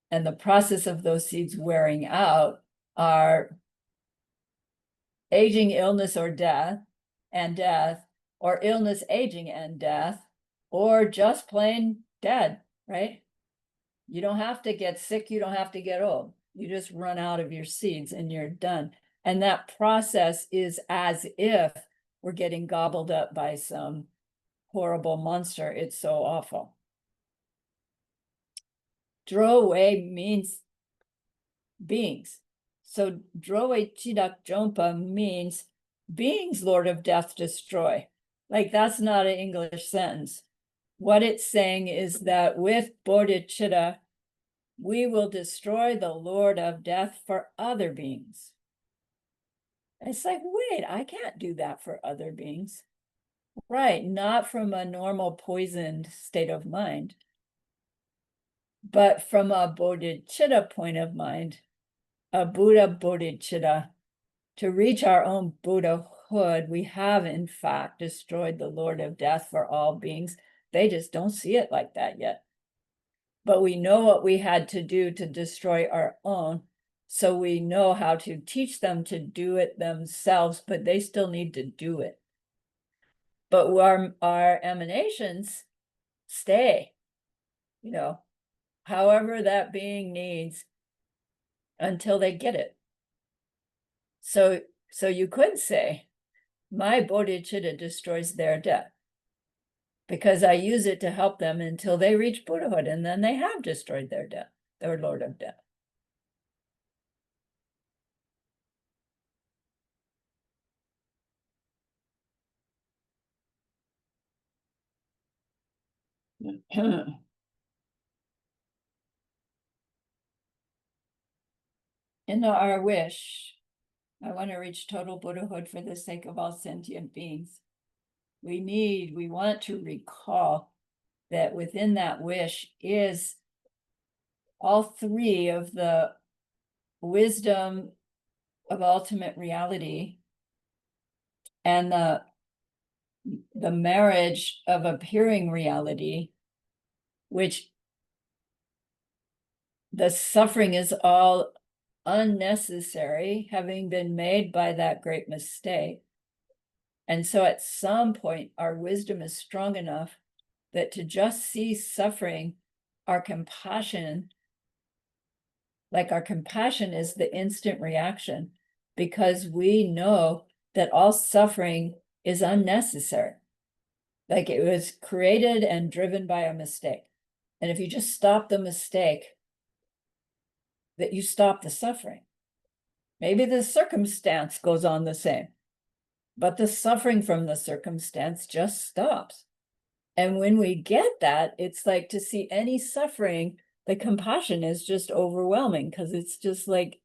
Speaker 1: And the process of those seeds wearing out are aging, illness, or death, or illness, aging, and death, or just plain dead, right? You don't have to get sick, you don't have to get old. You just run out of your seeds and you're done. And that process is as if we're getting gobbled up by some horrible monster. It's so awful. Drowe means beings. So Drowe Chidak Jompa means beings, Lord of Death, destroy. Like that's not an English sentence. What it's saying is that with Bodhisattva, we will destroy the Lord of Death for other beings. It's like, wait, I can't do that for other beings. Right, not from a normal poisoned state of mind, but from a bodhicitta point of mind, a Buddha bodhicitta. To reach our own Buddhahood, we have in fact destroyed the Lord of Death for all beings. They just don't see it like that yet. but we know what we had to do to destroy our own. So we know how to teach them to do it themselves, but they still need to do it. But our emanations stay, however that being needs until they get it. So you could say, my bodhicitta destroys their death because I use it to help them until they reach Buddhahood, and then they have destroyed their death, their Lord of Death. In our wish, I want to reach total Buddhahood for the sake of all sentient beings. We want to recall that within that wish is all three of the wisdom of ultimate reality and the marriage of appearing reality, which the suffering is all unnecessary, having been made by that great mistake. And so at some point, our wisdom is strong enough that to just see suffering, our compassion is the instant reaction, because we know that all suffering is unnecessary. Like it was created and driven by a mistake. And if you just stop the mistake, that you stop the suffering. Maybe the circumstance goes on the same, but the suffering from the circumstance just stops. And when we get that, it's like to see any suffering, the compassion is just overwhelming, because it's just like,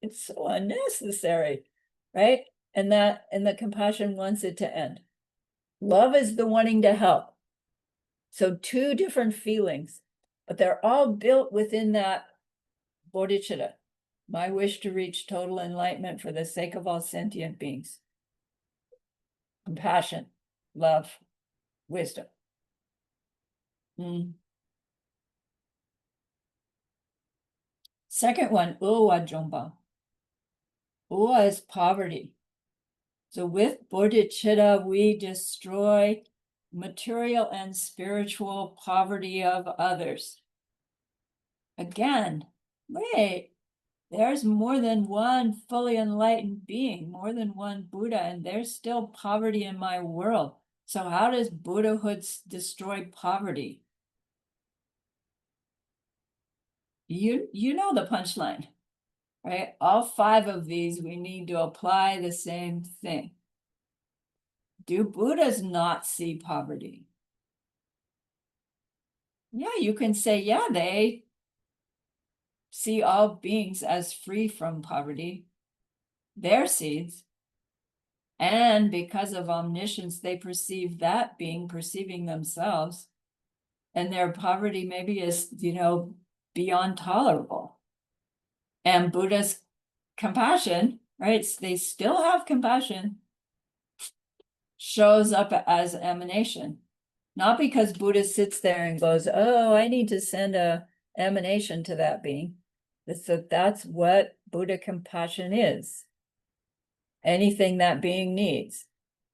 Speaker 1: it's so unnecessary, right? And the compassion wants it to end. Love is the wanting to help. So two different feelings, but they're all built within that bodhicitta, my wish to reach total enlightenment for the sake of all sentient beings. Compassion, love, wisdom. Second one, uwa jomba. Uwa is poverty. So with bodhicitta, we destroy material and spiritual poverty of others. Again, wait, there's more than one fully enlightened being, more than one Buddha, and there's still poverty in my world. So how does Buddhahood destroy poverty? You know the punchline, right? All five of these, we need to apply the same thing. Do Buddhas not see poverty? Yeah, you can say, yeah, they see all beings as free from poverty. They're seeds. And because of omniscience, they perceive that being perceiving themselves. And their poverty maybe is, beyond tolerable. And Buddha's compassion, right? They still have compassion, shows up as emanation. Not because Buddha sits there and goes, oh, I need to send a emanation to that being. That's what Buddha compassion is. Anything that being needs.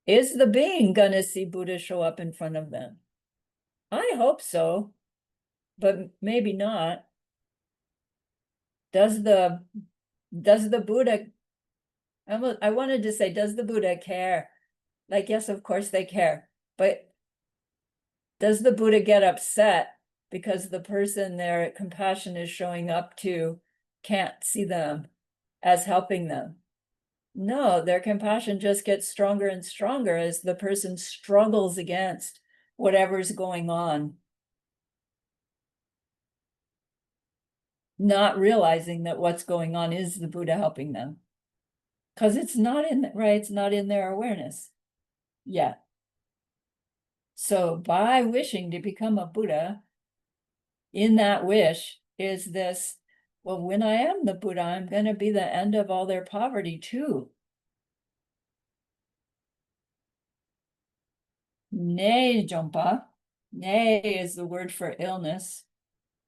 Speaker 1: Is the being gonna see Buddha show up in front of them? I hope so, but maybe not. Does the Buddha, I wanted to say, does the Buddha care? Like, yes, of course they care, but does the Buddha get upset because the person their compassion is showing up to can't see them as helping them? No, their compassion just gets stronger and stronger as the person struggles against whatever's going on, not realizing that what's going on is the Buddha helping them, because it's not in their awareness yet. So by wishing to become a Buddha, in that wish is this, well, when I am the Buddha, I'm going to be the end of all their poverty too. Ne jompa, Ne is the word for illness.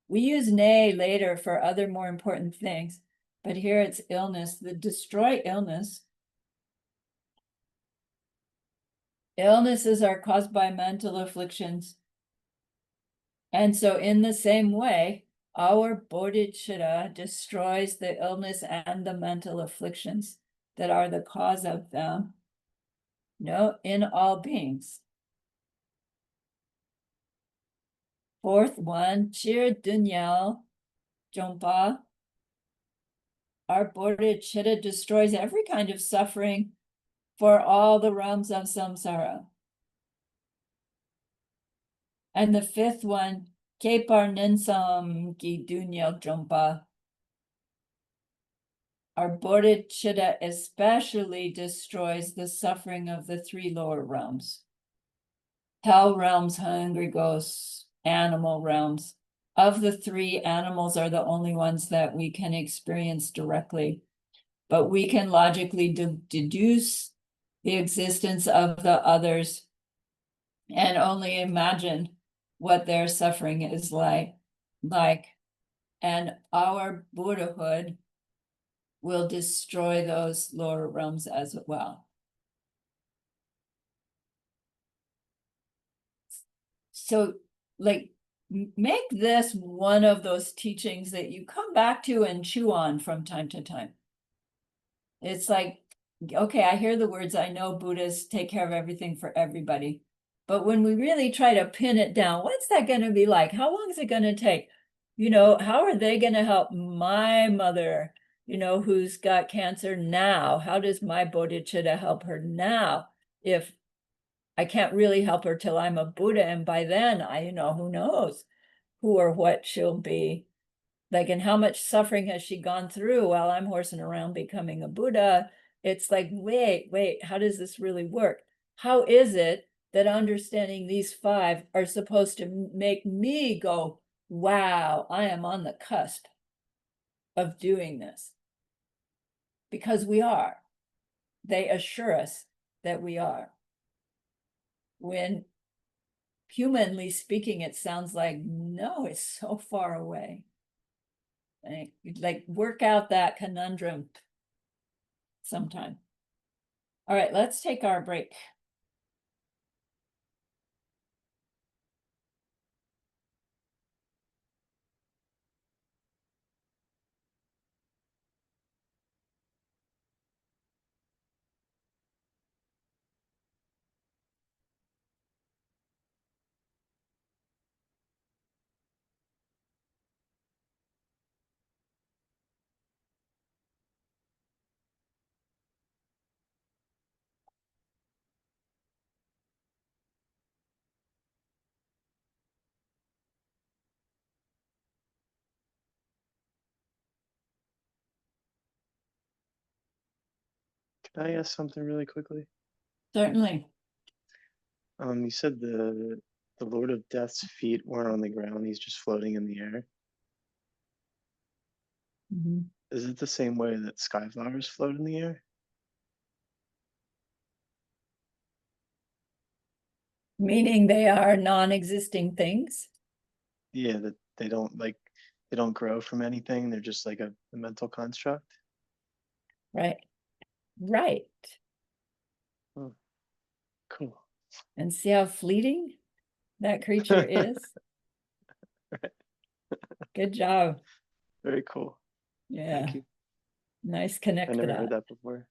Speaker 1: We use ne later for other more important things, but here it's illness. The destroy illness. Illnesses are caused by mental afflictions. And so in the same way, our bodhicitta destroys the illness and the mental afflictions that are the cause of them, no, in all beings. Fourth one, Chir Dunyal Jompa. Our bodhicitta destroys every kind of suffering for all the realms of samsara. And the fifth one, Kepar Ninsam Ki Dunyal Jompa. Our bodhicitta especially destroys the suffering of the three lower realms. Hell realms, hungry ghosts, animal realms. Of the three, animals are the only ones that we can experience directly, but we can logically deduce the existence of the others and only imagine what their suffering is like. And our Buddhahood will destroy those lower realms as well. So, like, make this one of those teachings that you come back to and chew on from time to time. It's like, okay, I hear the words, I know Buddhists take care of everything for everybody. But when we really try to pin it down, what's that going to be like? How long is it going to take? You know, how are they going to help my mother, you know, who's got cancer now? How does my bodhicitta help her now? If I can't really help her till I'm a Buddha, and by then, you know, who knows who or what she'll be. Like, and how much suffering has she gone through while I'm horsing around becoming a Buddha? It's like, wait, how does this really work? How is it that understanding these five are supposed to make me go, wow, I am on the cusp of doing this? Because we are. They assure us that we are. When humanly speaking, it sounds like, no, it's so far away. Like, work out that conundrum sometime. All right, let's take our break.
Speaker 2: Can I ask something really quickly?
Speaker 1: Certainly.
Speaker 2: You said the Lord of Death's feet weren't on the ground; he's just floating in the air.
Speaker 1: Mhm.
Speaker 2: Is it the same way that sky flowers float in the air?
Speaker 1: Meaning they are non-existing things,
Speaker 2: Yeah, that they don't grow from anything. They're just like a mental construct.
Speaker 1: right? Right.
Speaker 2: Oh, cool.
Speaker 1: And see how fleeting that creature is? Good job.
Speaker 2: Very cool. Thank
Speaker 1: Yeah.
Speaker 2: you.
Speaker 1: Nice
Speaker 2: I
Speaker 1: connect
Speaker 2: never heard
Speaker 1: that.
Speaker 2: that before.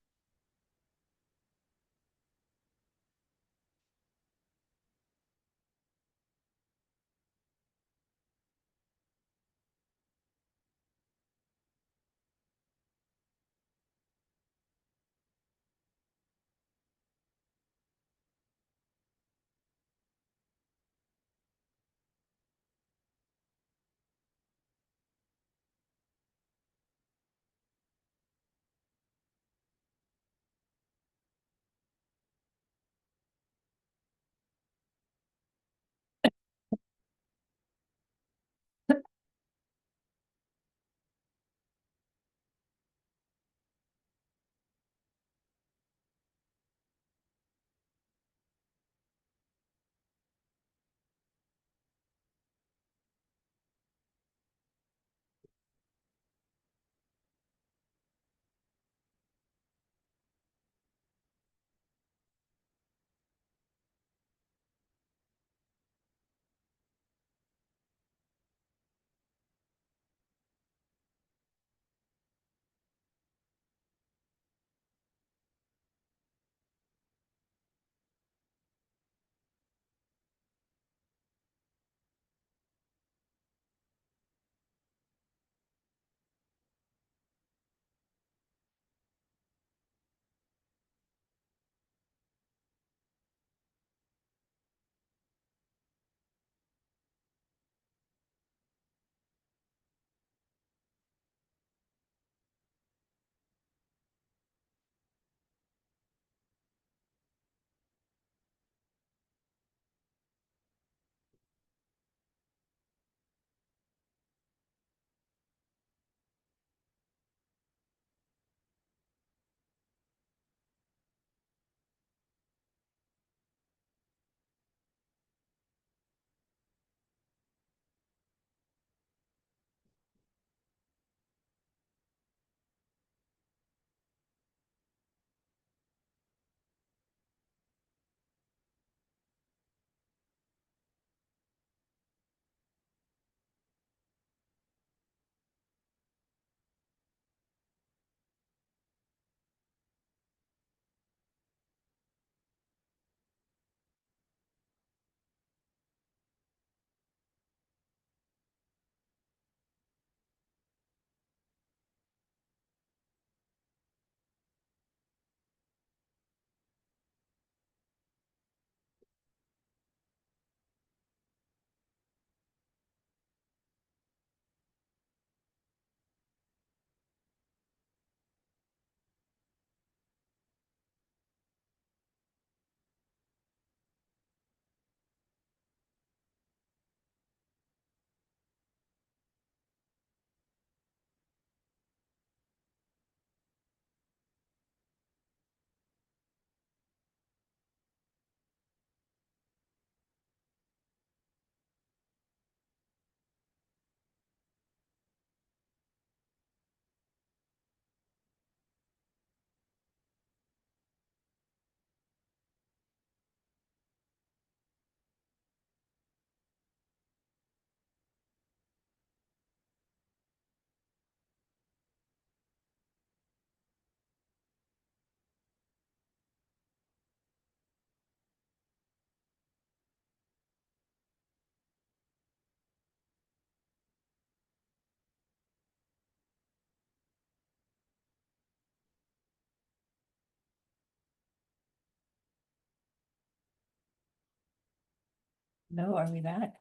Speaker 1: No, are we back?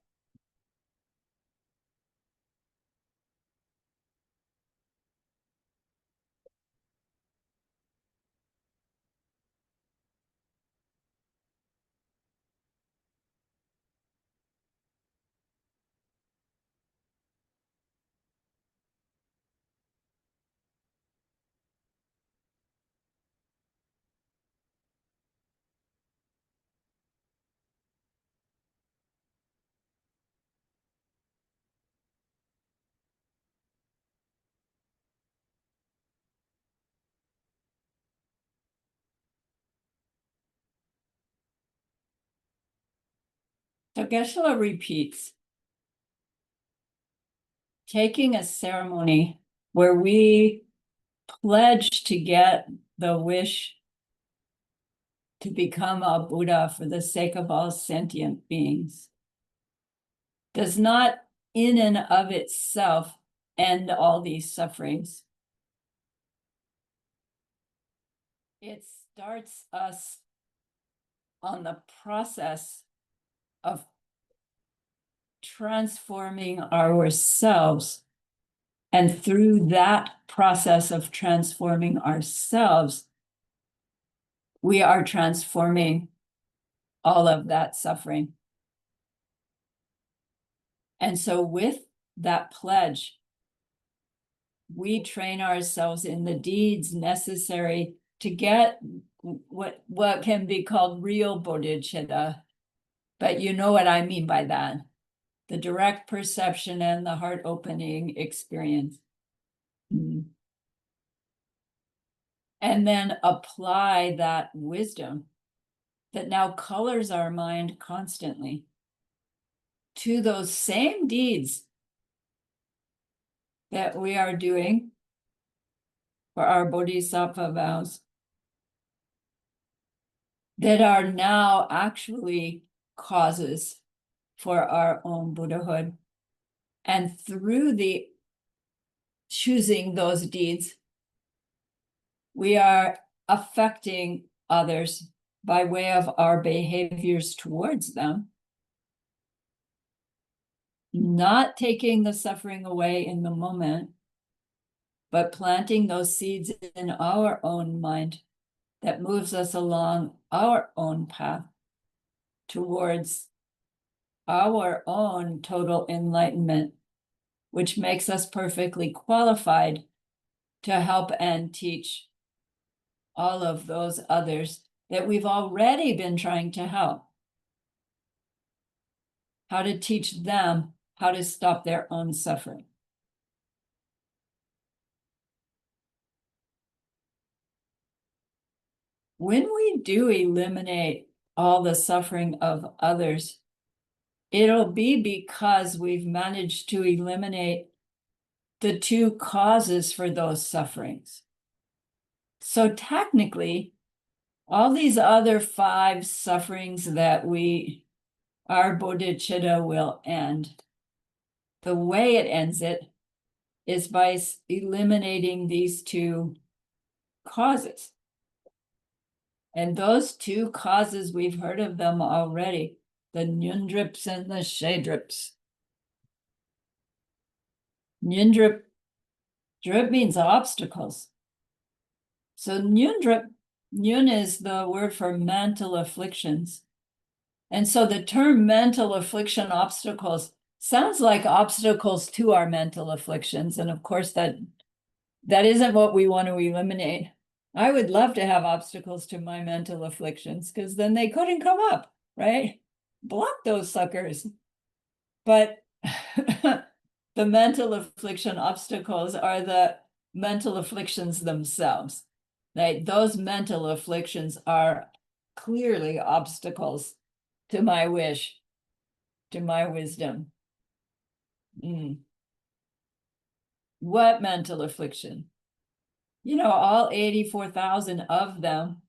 Speaker 1: So Geshe-la repeats, taking a ceremony where we pledge to get the wish to become a Buddha for the sake of all sentient beings does not in and of itself end all these sufferings. It starts us on the process of transforming ourselves. And through that process of transforming ourselves, we are transforming all of that suffering. And so with that pledge, we train ourselves in the deeds necessary to get what can be called real bodhicitta. But you know what I mean by that. The direct perception and the heart opening experience. And then apply that wisdom that now colors our mind constantly to those same deeds that we are doing for our Bodhisattva vows that are now actually causes for our own Buddhahood. And through the choosing those deeds, we are affecting others by way of our behaviors towards them, not taking the suffering away in the moment, but planting those seeds in our own mind that moves us along our own path towards our own total enlightenment, which makes us perfectly qualified to help and teach all of those others that we've already been trying to help. How to teach them how to stop their own suffering. When we do eliminate all the suffering of others, it'll be because we've managed to eliminate the two causes for those sufferings. So technically, all these other 5 sufferings that our bodhicitta will end, the way it ends it is by eliminating these 2 causes. And those 2 causes, we've heard of them already, the nyundrips and the shedrips. Nyundrip, drip means obstacles. So nyundrip, nyun is the word for mental afflictions. And so the term mental affliction obstacles sounds like obstacles to our mental afflictions. And of course, that isn't what we want to eliminate. I would love to have obstacles to my mental afflictions because then they couldn't come up, right? Block those suckers. But the mental affliction obstacles are the mental afflictions themselves. Right? Those mental afflictions are clearly obstacles to my wish, to my wisdom. What mental affliction? You know, all 84,000 of them,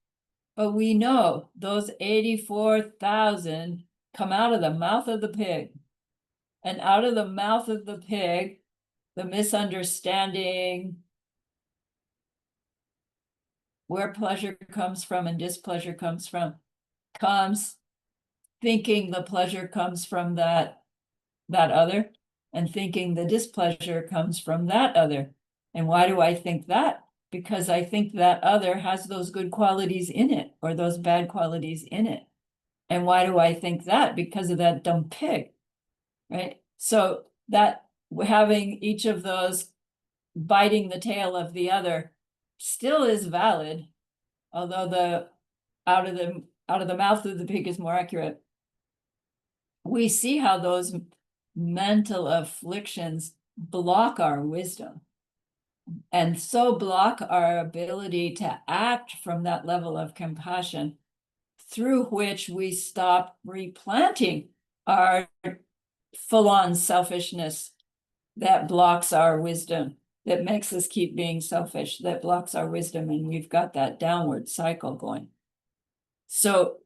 Speaker 1: but we know those 84,000 come out of the mouth of the pig. And out of the mouth of the pig, the misunderstanding, where pleasure comes from and displeasure comes from, comes thinking the pleasure comes from that other, and thinking the displeasure comes from that other. And why do I think that? Because I think that other has those good qualities in it or those bad qualities in it. And why do I think that? Because of that dumb pig, right? So that having each of those biting the tail of the other still is valid, although the out of the mouth of the pig is more accurate. We see how those mental afflictions block our wisdom, and so block our ability to act from that level of compassion, through which we stop replanting our full-on selfishness that blocks our wisdom, that makes us keep being selfish, that blocks our wisdom, and we've got that downward cycle going. So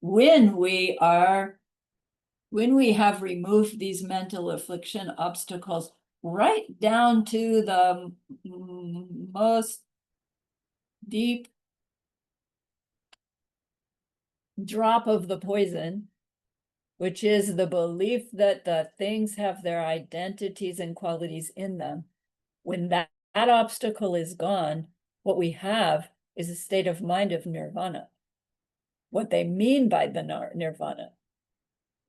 Speaker 1: when we have removed these mental affliction obstacles right down to the most deep drop of the poison, which is the belief that the things have their identities and qualities in them, when that obstacle is gone, what we have is a state of mind of nirvana. What they mean by the nirvana,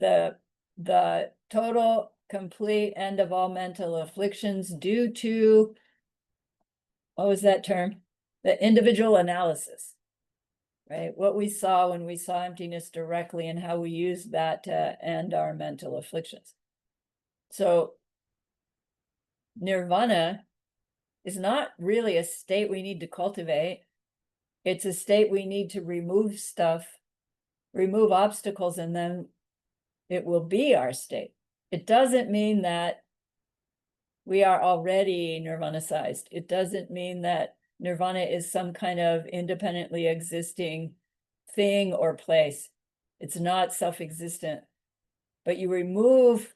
Speaker 1: the total, complete end of all mental afflictions due to, what was that term? The individual analysis, right? What we saw when we saw emptiness directly and how we use that to end our mental afflictions. So nirvana is not really a state we need to cultivate. It's a state we need to remove stuff, remove obstacles, and then it will be our state. It doesn't mean that we are already nirvana-sized. It doesn't mean that nirvana is some kind of independently existing thing or place. It's not self-existent. But you remove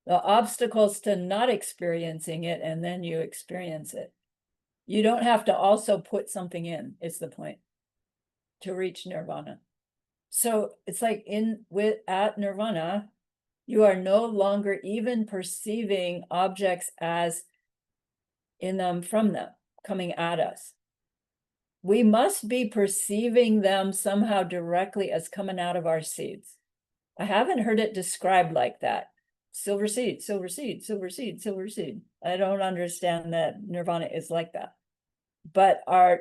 Speaker 1: the obstacles to not experiencing it, and then you experience it. You don't have to also put something in, is the point, to reach nirvana. So it's like at nirvana, you are no longer even perceiving objects as in them, from them, coming at us. We must be perceiving them somehow directly as coming out of our seeds. I haven't heard it described like that. Silver seed, silver seed, silver seed, silver seed. I don't understand that nirvana is like that. But our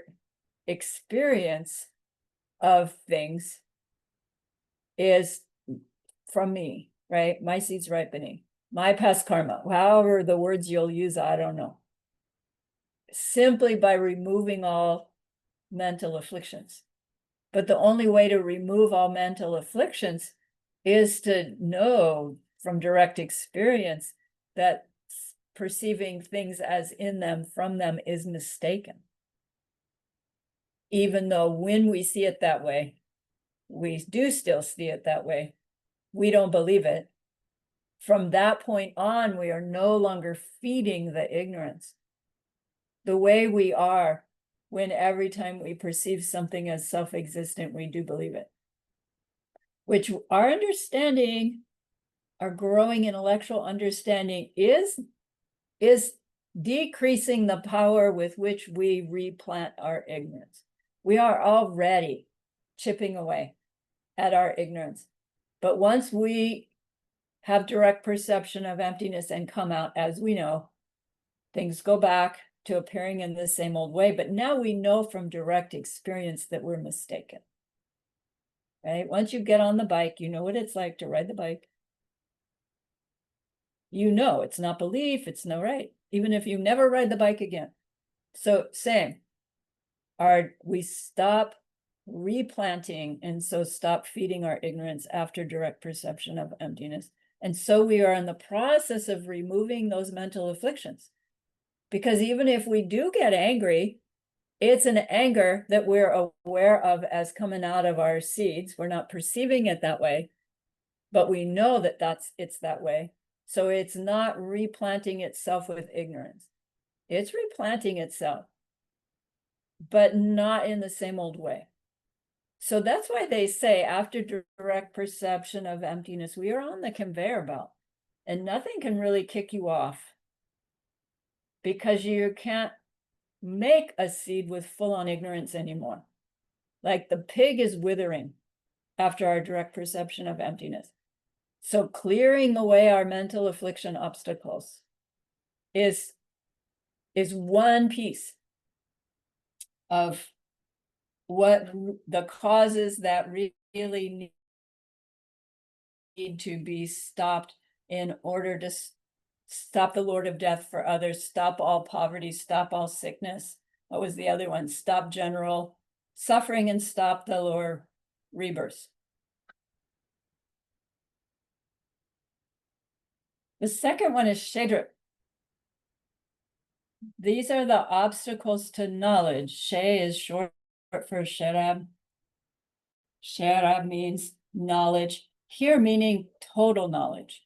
Speaker 1: experience of things is from me, right? My seeds ripening, my past karma, however the words you'll use, I don't know. Simply by removing all mental afflictions. But the only way to remove all mental afflictions is to know from direct experience that perceiving things as in them, from them, is mistaken. Even though when we see it that way, we do still see it that way, we don't believe it. From that point on, we are no longer feeding the ignorance. The way we are when every time we perceive something as self-existent, we do believe it. Which our understanding, our growing intellectual understanding is decreasing the power with which we replant our ignorance. We are already chipping away at our ignorance. But once we have direct perception of emptiness and come out, as we know, things go back to appearing in the same old way. But now we know from direct experience that we're mistaken. Right? Once you get on the bike, you know what it's like to ride the bike. You know it's not belief, it's no right, even if you never ride the bike again. So same. We stop replanting, and so stop feeding our ignorance after direct perception of emptiness. And so we are in the process of removing those mental afflictions. Because even if we do get angry, it's an anger that we're aware of as coming out of our seeds. We're not perceiving it that way, but we know that it's that way. So it's not replanting itself with ignorance. It's replanting itself, but not in the same old way. So that's why they say after direct perception of emptiness, we are on the conveyor belt and nothing can really kick you off because you can't make a seed with full-on ignorance anymore. Like the pig is withering after our direct perception of emptiness. So clearing away our mental affliction obstacles is one piece of what the causes that really need to be stopped in order to stop the Lord of Death for others, stop all poverty, stop all sickness. What was the other one? Stop general suffering and stop the lower rebirths. The second one is Shedra. These are the obstacles to knowledge. She is short for Sherab. Sherab means knowledge. Here meaning total knowledge,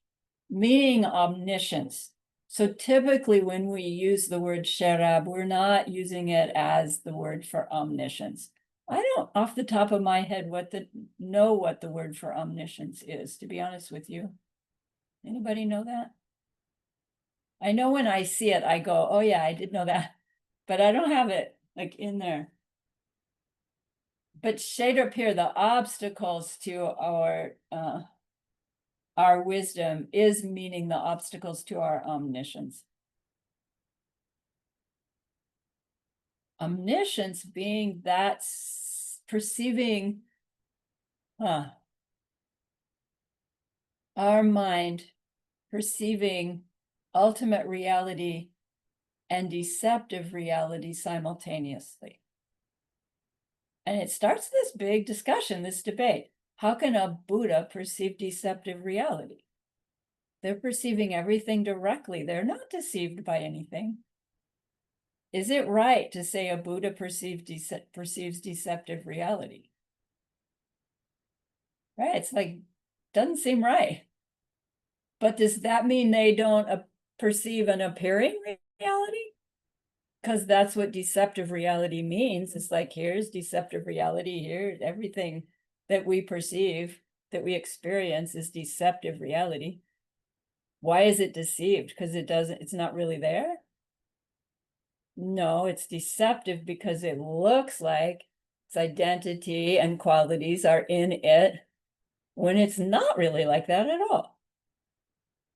Speaker 1: meaning omniscience. So typically when we use the word Sherab, we're not using it as the word for omniscience. I don't off the top of my head know what the word for omniscience is, to be honest with you. Anybody know that? I know when I see it, I go, oh yeah, I did know that, but I don't have it like in there. But Shedra Pir, the obstacles to our wisdom is meaning the obstacles to our omniscience. Omniscience being that perceiving our mind perceiving ultimate reality and deceptive reality simultaneously. And it starts this big discussion, this debate. How can a Buddha perceive deceptive reality? They're perceiving everything directly. They're not deceived by anything. Is it right to say a Buddha perceives deceptive reality? Right? It's like, doesn't seem right. But does that mean they don't perceive an appearing reality? Because that's what deceptive reality means. It's like, here's deceptive reality, here's everything that we perceive, that we experience is deceptive reality. Why is it deceived? Because it's not really there? No, it's deceptive because it looks like its identity and qualities are in it when it's not really like that at all.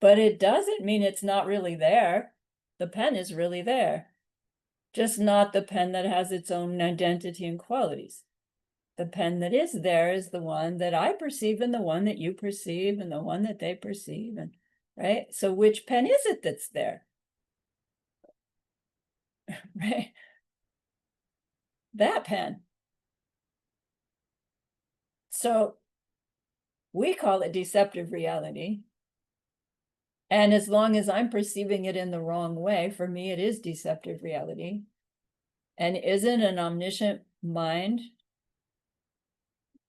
Speaker 1: But it doesn't mean it's not really there. The pen is really there, just not the pen that has its own identity and qualities. The pen that is there is the one that I perceive and the one that you perceive and the one that they perceive, and right? So which pen is it that's there? Right? That pen. So we call it deceptive reality. And as long as I'm perceiving it in the wrong way, for me, it is deceptive reality. And isn't an omniscient mind,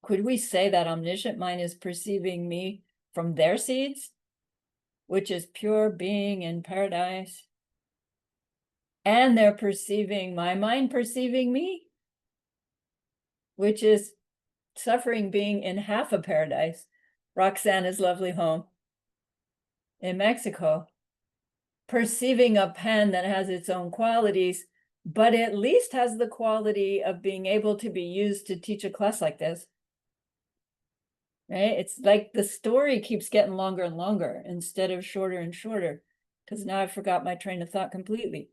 Speaker 1: could we say that omniscient mind is perceiving me from their seeds, which is pure being in paradise? And they're perceiving my mind perceiving me, which is suffering being in half a paradise, Roxana's lovely home in Mexico, perceiving a pen that has its own qualities, but at least has the quality of being able to be used to teach a class like this. Right? It's like the story keeps getting longer and longer instead of shorter and shorter, because now I forgot my train of thought completely.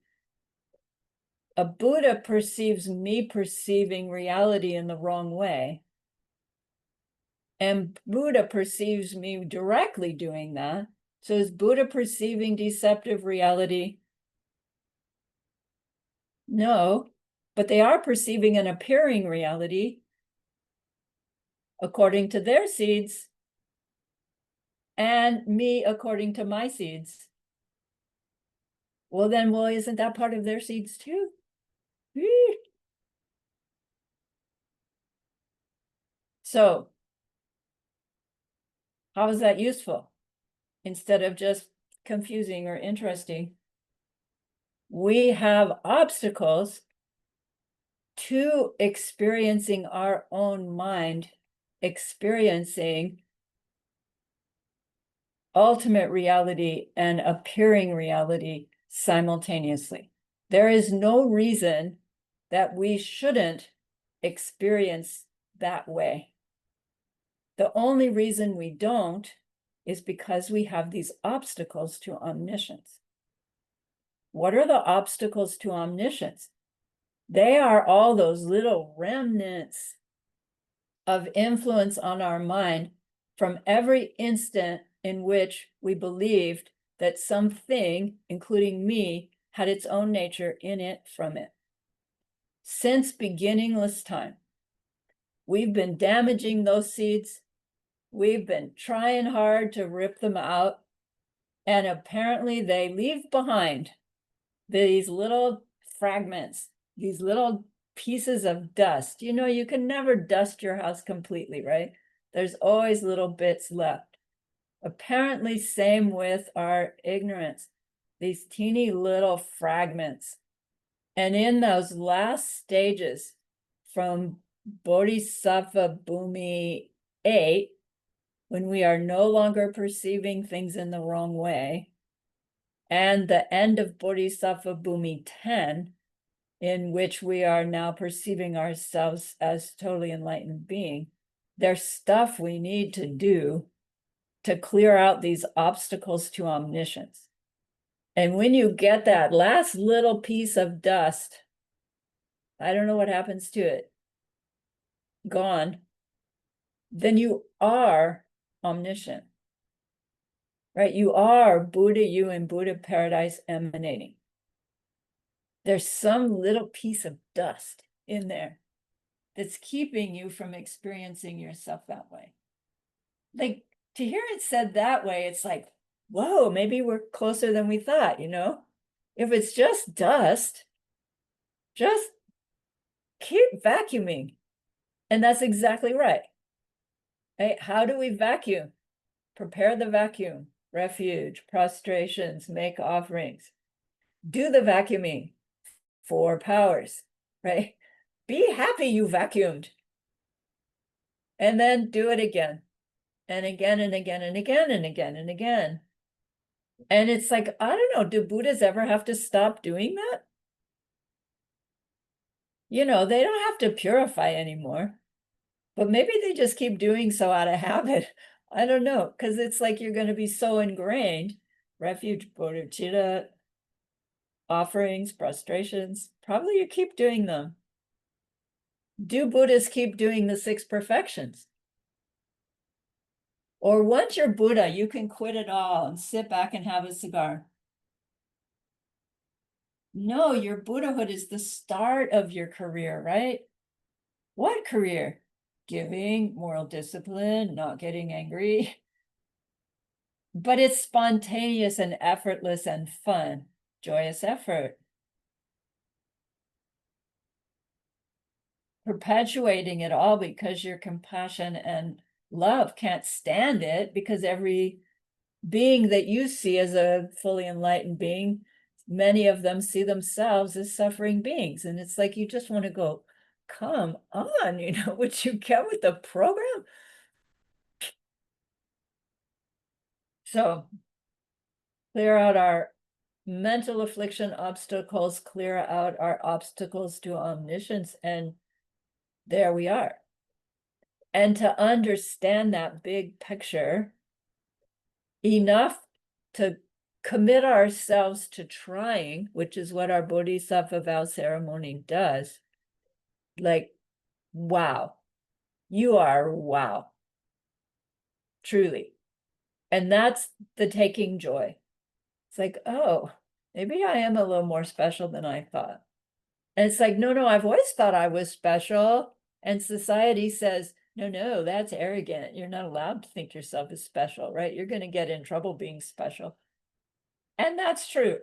Speaker 1: A Buddha perceives me perceiving reality in the wrong way. And Buddha perceives me directly doing that. So is Buddha perceiving deceptive reality? No, but they are perceiving an appearing reality according to their seeds and me according to my seeds. Well, isn't that part of their seeds too? So how is that useful? Instead of just confusing or interesting, we have obstacles to experiencing our own mind, experiencing ultimate reality and appearing reality simultaneously. There is no reason that we shouldn't experience that way. The only reason we don't is because we have these obstacles to omniscience. What are the obstacles to omniscience? They are all those little remnants of influence on our mind from every instant in which we believed that something, including me, had its own nature in it from it. Since beginningless time, we've been damaging those seeds. We've been trying hard to rip them out. And apparently they leave behind these little fragments, these little pieces of dust. You know, you can never dust your house completely, right? There's always little bits left. Apparently, same with our ignorance, these teeny little fragments. And in those last stages from Bodhisattva Bhumi 8, when we are no longer perceiving things in the wrong way, and the end of Bodhisattva Bhumi 10, in which we are now perceiving ourselves as totally enlightened being, there's stuff we need to do to clear out these obstacles to omniscience. And when you get that last little piece of dust, I don't know what happens to it, gone, then you are omniscient, right? You are Buddha, you in Buddha paradise emanating. There's some little piece of dust in there that's keeping you from experiencing yourself that way. Like, to hear it said that way, it's like, whoa, maybe we're closer than we thought, you know? If it's just dust, just keep vacuuming. And that's exactly right. Right? How do we vacuum? Prepare the vacuum, refuge, prostrations, make offerings. Do the vacuuming, 4 powers, right? Be happy you vacuumed. And then do it again, and again, and again, and again, and again, and again. And it's like, I don't know, do Buddhas ever have to stop doing that? You know, they don't have to purify anymore, but maybe they just keep doing so out of habit. I don't know, because it's like you're going to be so ingrained. Refuge, bodhicitta, offerings, prostrations, probably you keep doing them. Do Buddhists keep doing the 6 perfections? Or once you're Buddha, you can quit it all and sit back and have a cigar. No, your Buddhahood is the start of your career, right? What career? Giving, moral discipline, not getting angry. But it's spontaneous and effortless and fun, joyous effort. Perpetuating it all because your compassion and love can't stand it, because every being that you see as a fully enlightened being, many of them see themselves as suffering beings. And it's like, you just want to go, come on, you know, would you get with the program? So clear out our mental affliction obstacles, clear out our obstacles to omniscience, and there we are. And to understand that big picture enough to commit ourselves to trying, which is what our Bodhisattva vow ceremony does. Like, wow, you are wow, truly. And that's the taking joy. It's like, oh, maybe I am a little more special than I thought. And it's like, no, I've always thought I was special. And society says, no, that's arrogant. You're not allowed to think yourself as special, right? You're going to get in trouble being special. And that's true,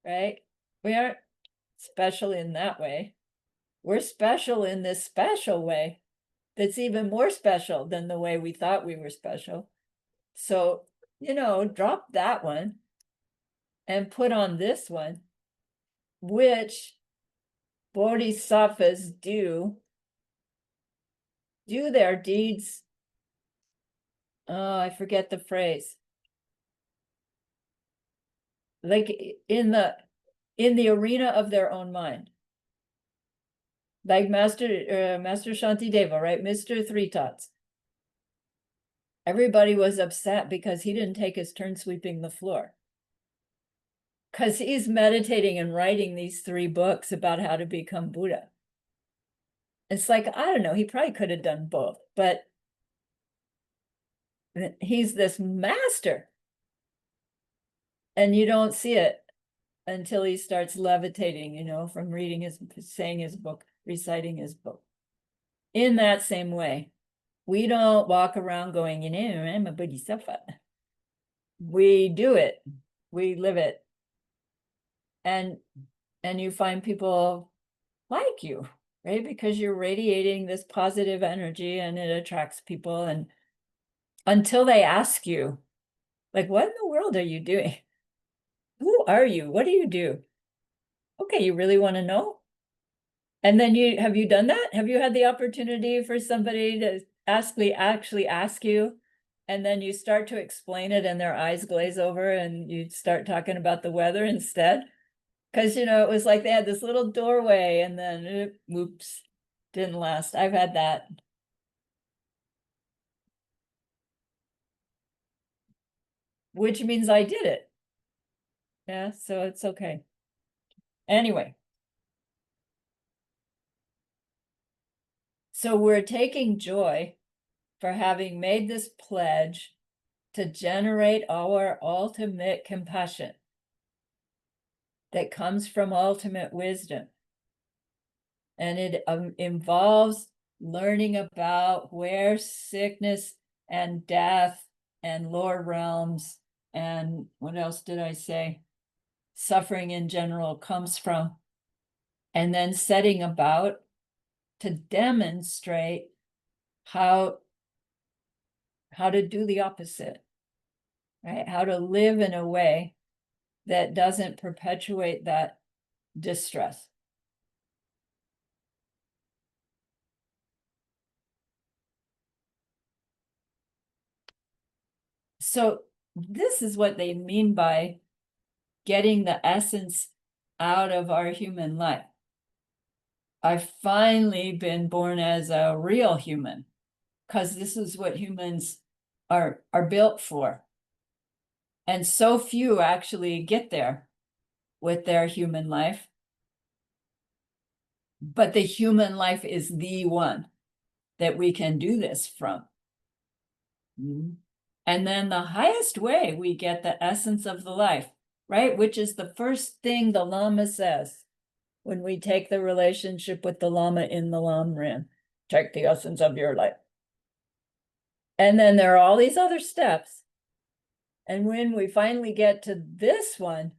Speaker 1: right? We aren't special in that way. We're special in this special way that's even more special than the way we thought we were special. So, you know, drop that one and put on this one, which Bodhisattvas do their deeds. Oh, I forget the phrase. Like in the arena of their own mind. Like Master Shantideva, right? Mr. Three Tots. Everybody was upset because he didn't take his turn sweeping the floor. Because he's meditating and writing these 3 books about how to become Buddha. It's like, I don't know, he probably could have done both, but he's this master. And you don't see it until he starts levitating, from saying his book, reciting his book. In that same way, we don't walk around going, I'm a Bodhisattva. We do it. We live it. And you find people like you, right? Because you're radiating this positive energy and it attracts people. And until they ask you, like, what in the world are you doing? Who are you? What do you do? Okay, you really want to know? And then have you done that? Have you had the opportunity for somebody to actually ask you, and then you start to explain it and their eyes glaze over and you start talking about the weather instead? Because, it was like they had this little doorway and then, whoops, didn't last. I've had that. Which means I did it. Yeah, so it's okay. Anyway. So we're taking joy for having made this pledge to generate our ultimate compassion that comes from ultimate wisdom. And it involves learning about where sickness and death and lower realms and what else did I say? Suffering in general comes from. And then setting about to demonstrate how to do the opposite, right? How to live in a way that doesn't perpetuate that distress. So this is what they mean by getting the essence out of our human life. I've finally been born as a real human, because this is what humans are built for. And so few actually get there with their human life. But the human life is the one that we can do this from. And then the highest way we get the essence of the life, right? Which is the first thing the Lama says when we take the relationship with the Lama in the Lamrim. Take the essence of your life. And then there are all these other steps. And when we finally get to this one,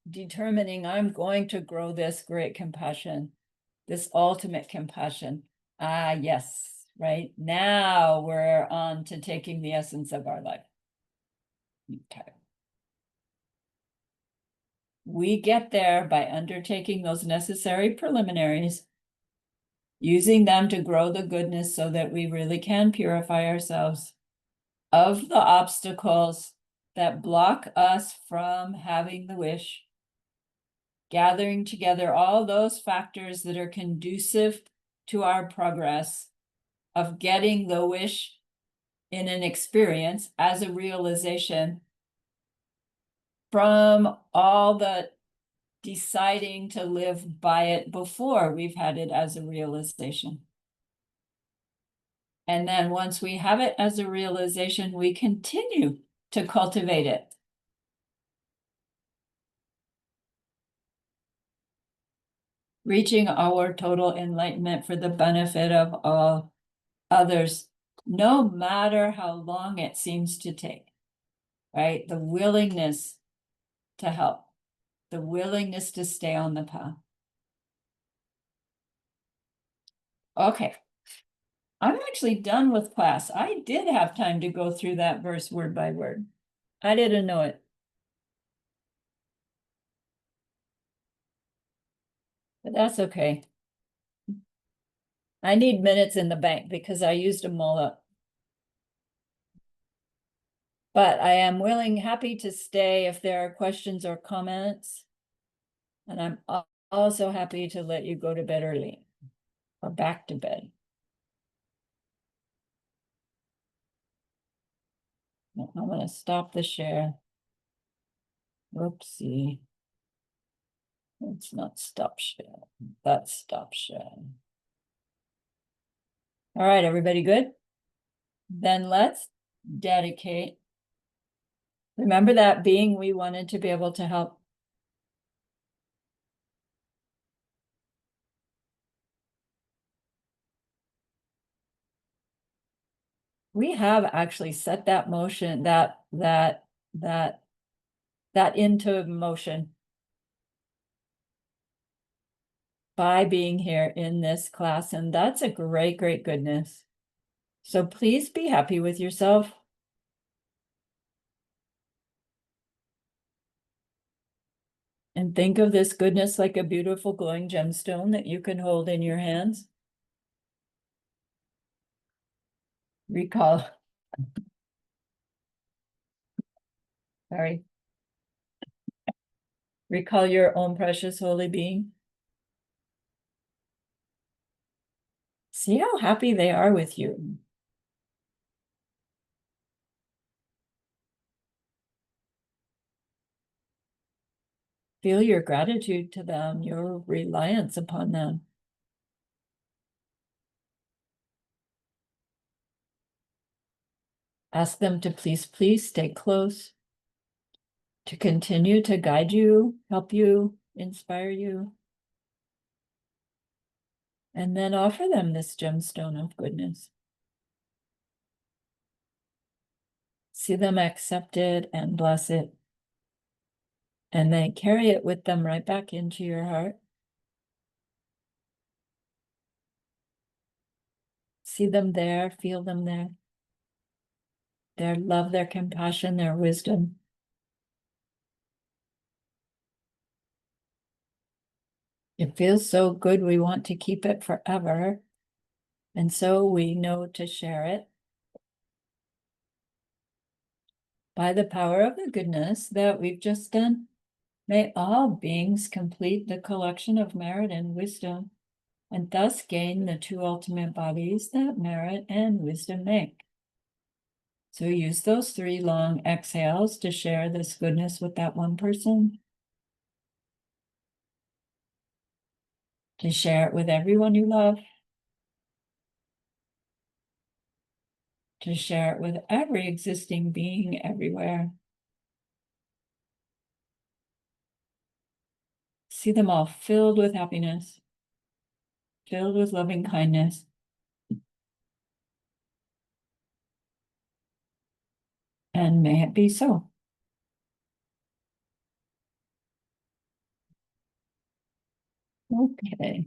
Speaker 1: determining I'm going to grow this great compassion, this ultimate compassion. Ah, yes, right? Now we're on to taking the essence of our life. Okay. We get there by undertaking those necessary preliminaries, using them to grow the goodness so that we really can purify ourselves of the obstacles that block us from having the wish, gathering together all those factors that are conducive to our progress of getting the wish in an experience as a realization from all the deciding to live by it before we've had it as a realization. And then once we have it as a realization, we continue to cultivate it. Reaching our total enlightenment for the benefit of all others, no matter how long it seems to take, right? The willingness to help, the willingness to stay on the path. Okay. I'm actually done with class. I did have time to go through that verse word by word. I didn't know it. But that's okay. I need minutes in the bank because I used them all up. But I am happy to stay if there are questions or comments. And I'm also happy to let you go to bed early or back to bed. I'm going to stop the share. Whoopsie. It's not stop share. That's stop share. All right, everybody good? Then let's dedicate. Remember that being we wanted to be able to help. We have actually set that motion, that into motion by being here in this class. And that's a great, great goodness. So please be happy with yourself. And think of this goodness like a beautiful glowing gemstone that you can hold in your hands. Recall. Sorry. Recall your own precious holy being. See how happy they are with you. Feel your gratitude to them, your reliance upon them. Ask them to please stay close, to continue to guide you, help you, inspire you. And then offer them this gemstone of goodness. See them accept it and bless it. And then carry it with them right back into your heart. See them there, feel them there. Their love, their compassion, their wisdom. It feels so good, we want to keep it forever. And so we know to share it. By the power of the goodness that we've just done, may all beings complete the collection of merit and wisdom, and thus gain the two ultimate bodies that merit and wisdom make. So use those 3 long exhales to share this goodness with that one person. To share it with everyone you love. To share it with every existing being everywhere. See them all filled with happiness, filled with loving kindness. And may it be so. Okay.